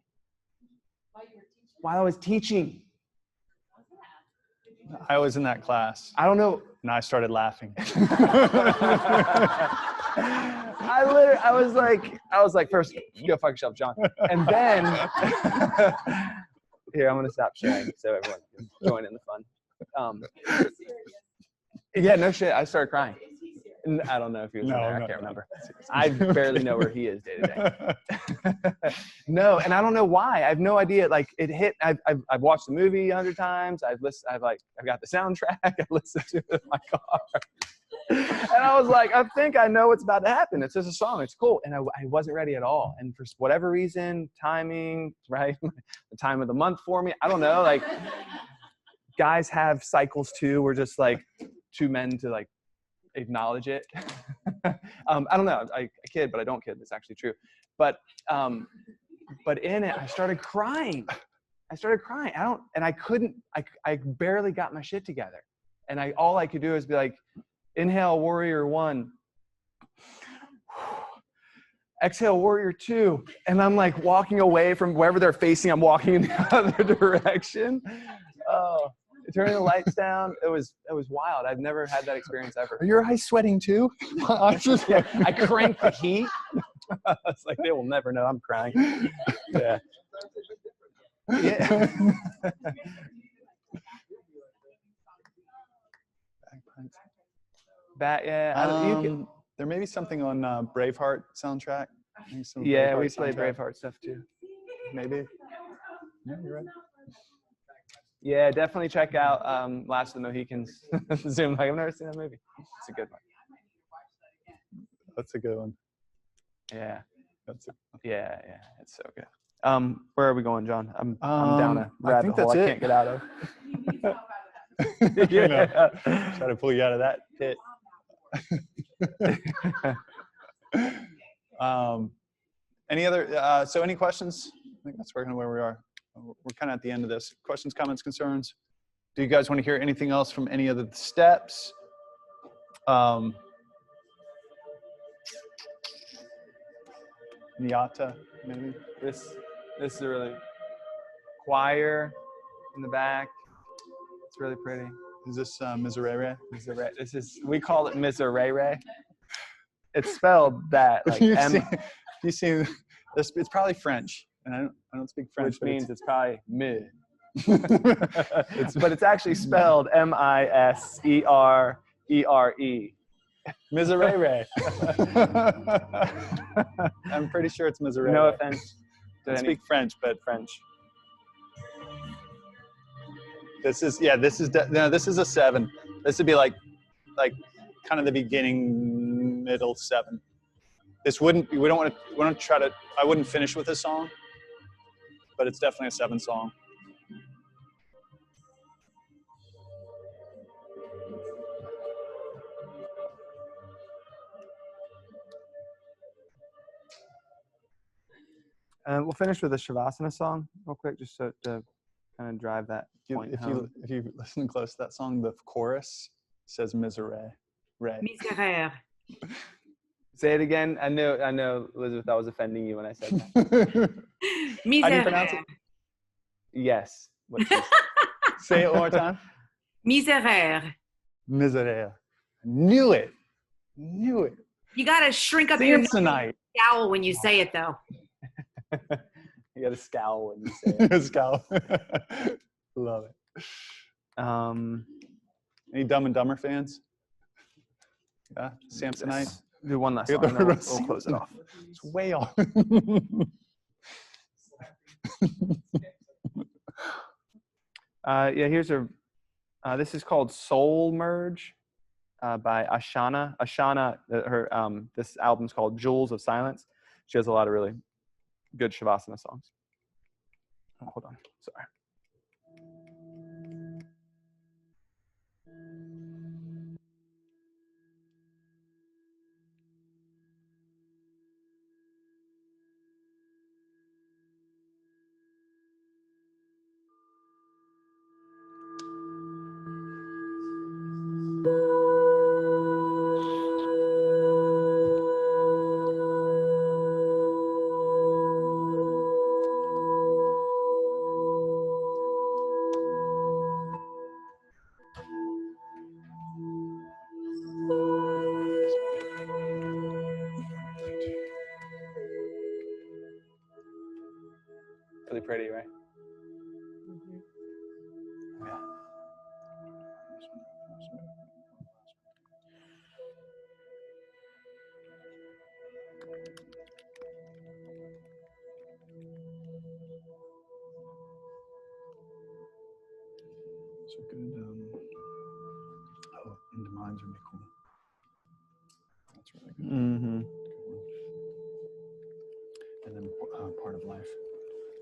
while I was teaching. I was in that class. I don't know. And I started laughing. I was like, first, go fuck yourself, John. And then, here, I'm going to stop sharing so everyone can join in the fun. Yeah, no shit. I started crying. I don't know if he was in there. I can't remember. I barely know where he is day to day. No, and I don't know why. I have no idea. Like, it hit. I've watched the movie 100 times. I've got the soundtrack. I listened to it in my car. And I was like, I think I know what's about to happen. It's just a song. It's cool. And I wasn't ready at all. And for whatever reason, timing, right? The time of the month for me. I don't know. Like, guys have cycles too. We're just like 2 men to like acknowledge it. I don't know. I kid, but I don't kid. It's actually true. But in it, I started crying. I barely got my shit together. And all I could do is be like, inhale, warrior 1. Exhale, warrior 2. And I'm like walking away from wherever they're facing. I'm walking in the other direction. Oh, turning the lights down. It was wild. I've never had that experience ever. Are your eyes sweating too? Yeah, I cranked the heat. It's like, they will never know I'm crying. Yeah. Yeah. There may be something on Braveheart soundtrack. Yeah, we play Braveheart stuff too. Maybe. Yeah, you're right. Yeah, definitely check out Last of the Mohicans. Zoom. Like, I've never seen that movie. It's a good one. That's a good one. Yeah. That's it. Yeah, it's so good. Where are we going, John? I'm down a I think rabbit hole that's I it. can't get out of. Try to pull you out of that pit. Any other? So any questions? I think that's working where we are. We're kind of at the end of this. Questions, comments, concerns? Do you guys want to hear anything else from any of the steps? Nyata, maybe? This is a really choir in the back. It's really pretty. Is this Miserere? This is, we call it Miserere. It's spelled that like you see this, it's probably French, and I don't speak French, which means it's probably mi. it's But it's actually spelled Miserere. Miserere. I'm pretty sure it's Miserere. No offense I to speak French, but French. this is this is a 7. This would be like kind of the beginning, middle 7. This wouldn't. We don't want to try to. I wouldn't finish with this song, but it's definitely a 7 song. We'll finish with a Shavasana song real quick, just to kind of drive that point home. If you listen close to that song, the chorus says Miserere. Miserere. Say it again. I know, Elizabeth, I was offending you when I said that. How do you pronounce it? Yes. Say it one more time. Miserere. Miserere. Knew it. You gotta shrink up your Samsonite. scowl when you say it, though. You got to scowl when you say it. Scowl. Love it. Any Dumb and Dumber fans? Yeah, Samsonite. Do one last song, and then we'll close it off. It's way off. Here's this is called Soul Merge by Ashana. Ashana, this album's called Jewels of Silence. She has a lot of really good Shavasana songs. Oh, hold on, sorry. Really pretty, right? Yeah. So good. Into minds would be cool. That's really good. Mm-hmm. And then part of life.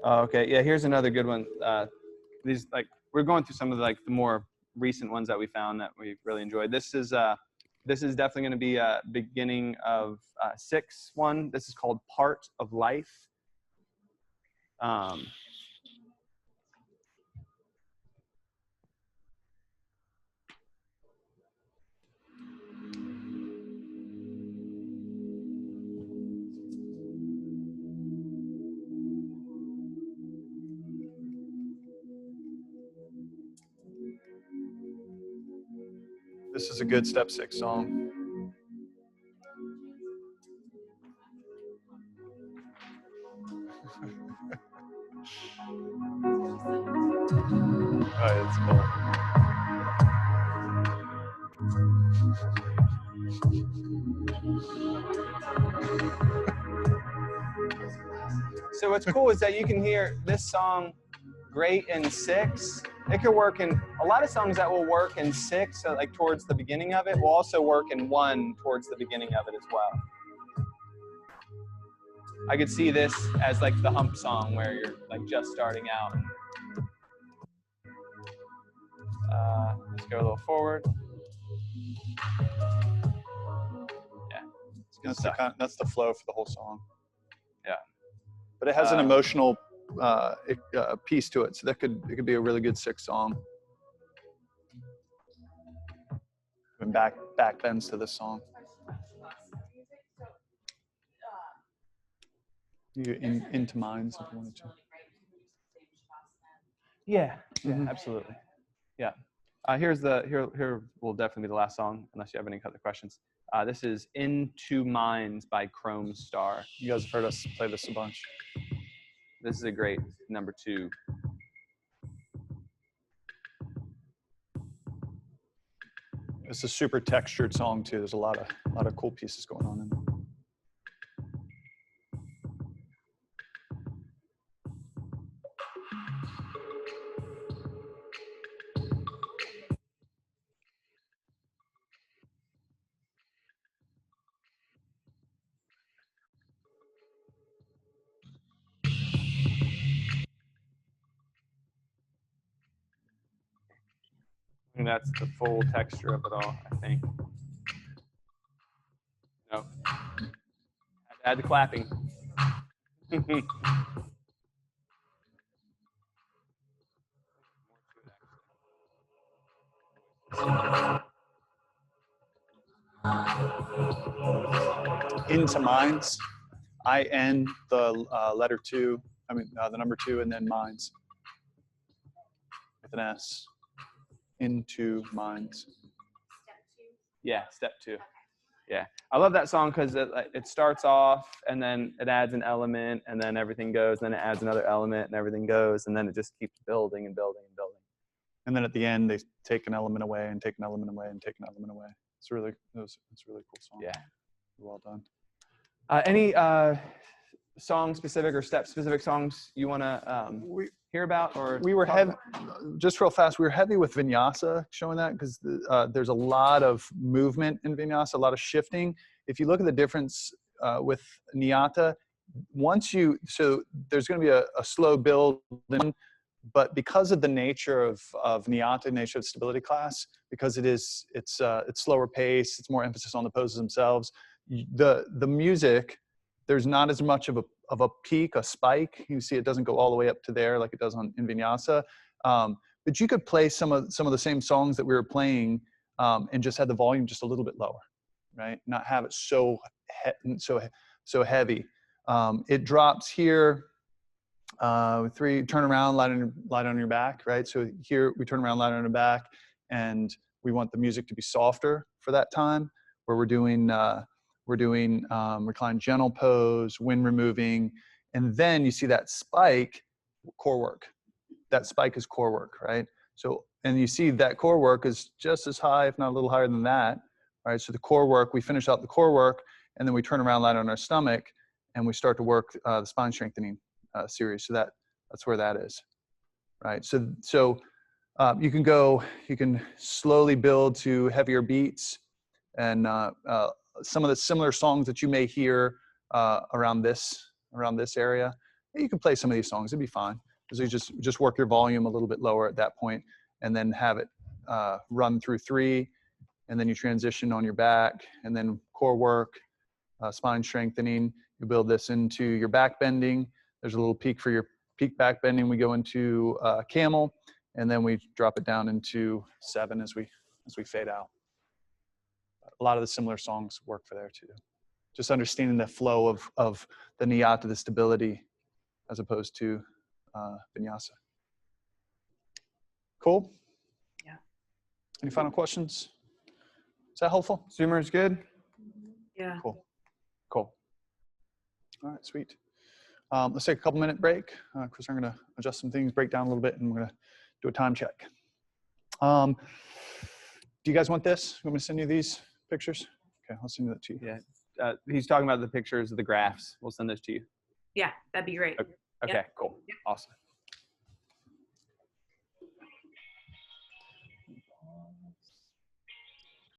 Oh, okay. Yeah, here's another good one. These we're going through some of the more recent ones that we found that we really enjoyed. This is definitely going to be a beginning of 6 one. This is called Part of Life. This is a good step 6 song. Oh, it's cool. So what's cool is that you can hear this song great in 6. It could work in a lot of songs that will work in 6, so towards the beginning of it, will also work in 1 towards the beginning of it as well. I could see this as like the hump song where you're like just starting out. Let's go a little forward. Yeah, That's the flow for the whole song. Yeah, but it has an emotional piece to it, so it could be a really good 6 song. And back bends to this song. You into minds if you wanted to. Yeah, absolutely. Yeah. Here will definitely be the last song, unless you have any other questions. This is Into Minds by Chrome Star. You guys have heard us play this a bunch. This is a great number 2. It's a super textured song too. There's a lot of cool pieces going on in it. And that's the full texture of it all, I think. No. Add the clapping. Into Minds. I-N, the letter 2. I mean, the number 2, and then Minds with an S. Into Minds. Yeah, step 2. Yeah, I love that song because it starts off and then it adds an element and then everything goes, and then it adds another element and everything goes, and then it just keeps building and building and building. And then at the end, they take an element away and take an element away and take an element away. It's a really cool song. Yeah, well done. Any song specific or step specific songs you want to hear about? Or we were heavy, just real fast, we were heavy with vinyasa, showing that because there's a lot of movement in vinyasa, a lot of shifting. If you look at the difference with Nyata, so there's going to be a slow build, but because of the nature of Nyata, nature of stability class, because it's slower pace, it's more emphasis on the poses themselves, the music, there's not as much of a peak, a spike. You see it doesn't go all the way up to there like it does in Vinyasa. But you could play some of the same songs that we were playing and just have the volume just a little bit lower, right? Not have it so heavy. It drops here, 3, turn around, light on your back, right? So here we turn around, light on your back, and we want the music to be softer for that time, where we're doing recline gentle pose, wind removing, and then you see that spike, core work. That spike is core work, right? So, and you see that core work is just as high, if not a little higher than that, right? So the core work, we finish out the core work, and then we turn around, light on our stomach, and we start to work the spine strengthening series. So that's where that is, right? So you can slowly build to heavier beats, and some of the similar songs that you may hear around this area. You can play some of these songs, it'd be fine. So you just work your volume a little bit lower at that point, and then have it run through 3, and then you transition on your back, and then core work, spine strengthening. You build this into your back bending. There's a little peak for your peak back bending. We go into camel, and then we drop it down into 7 as we fade out. A lot of the similar songs work for there too. Just understanding the flow of the Nyata, the stability, as opposed to Vinyasa. Cool? Yeah. Any final questions? Is that helpful? Zoomer is good? Yeah. Cool. All right, sweet. Let's take a couple minute break. Chris, I'm gonna adjust some things, break down a little bit, and we're gonna do a time check. Do you guys want this? You want me to send you these pictures? Okay, I'll send that to you. Yeah. He's talking about the pictures of the graphs. We'll send those to you. Yeah, that'd be great. Okay, cool. Awesome.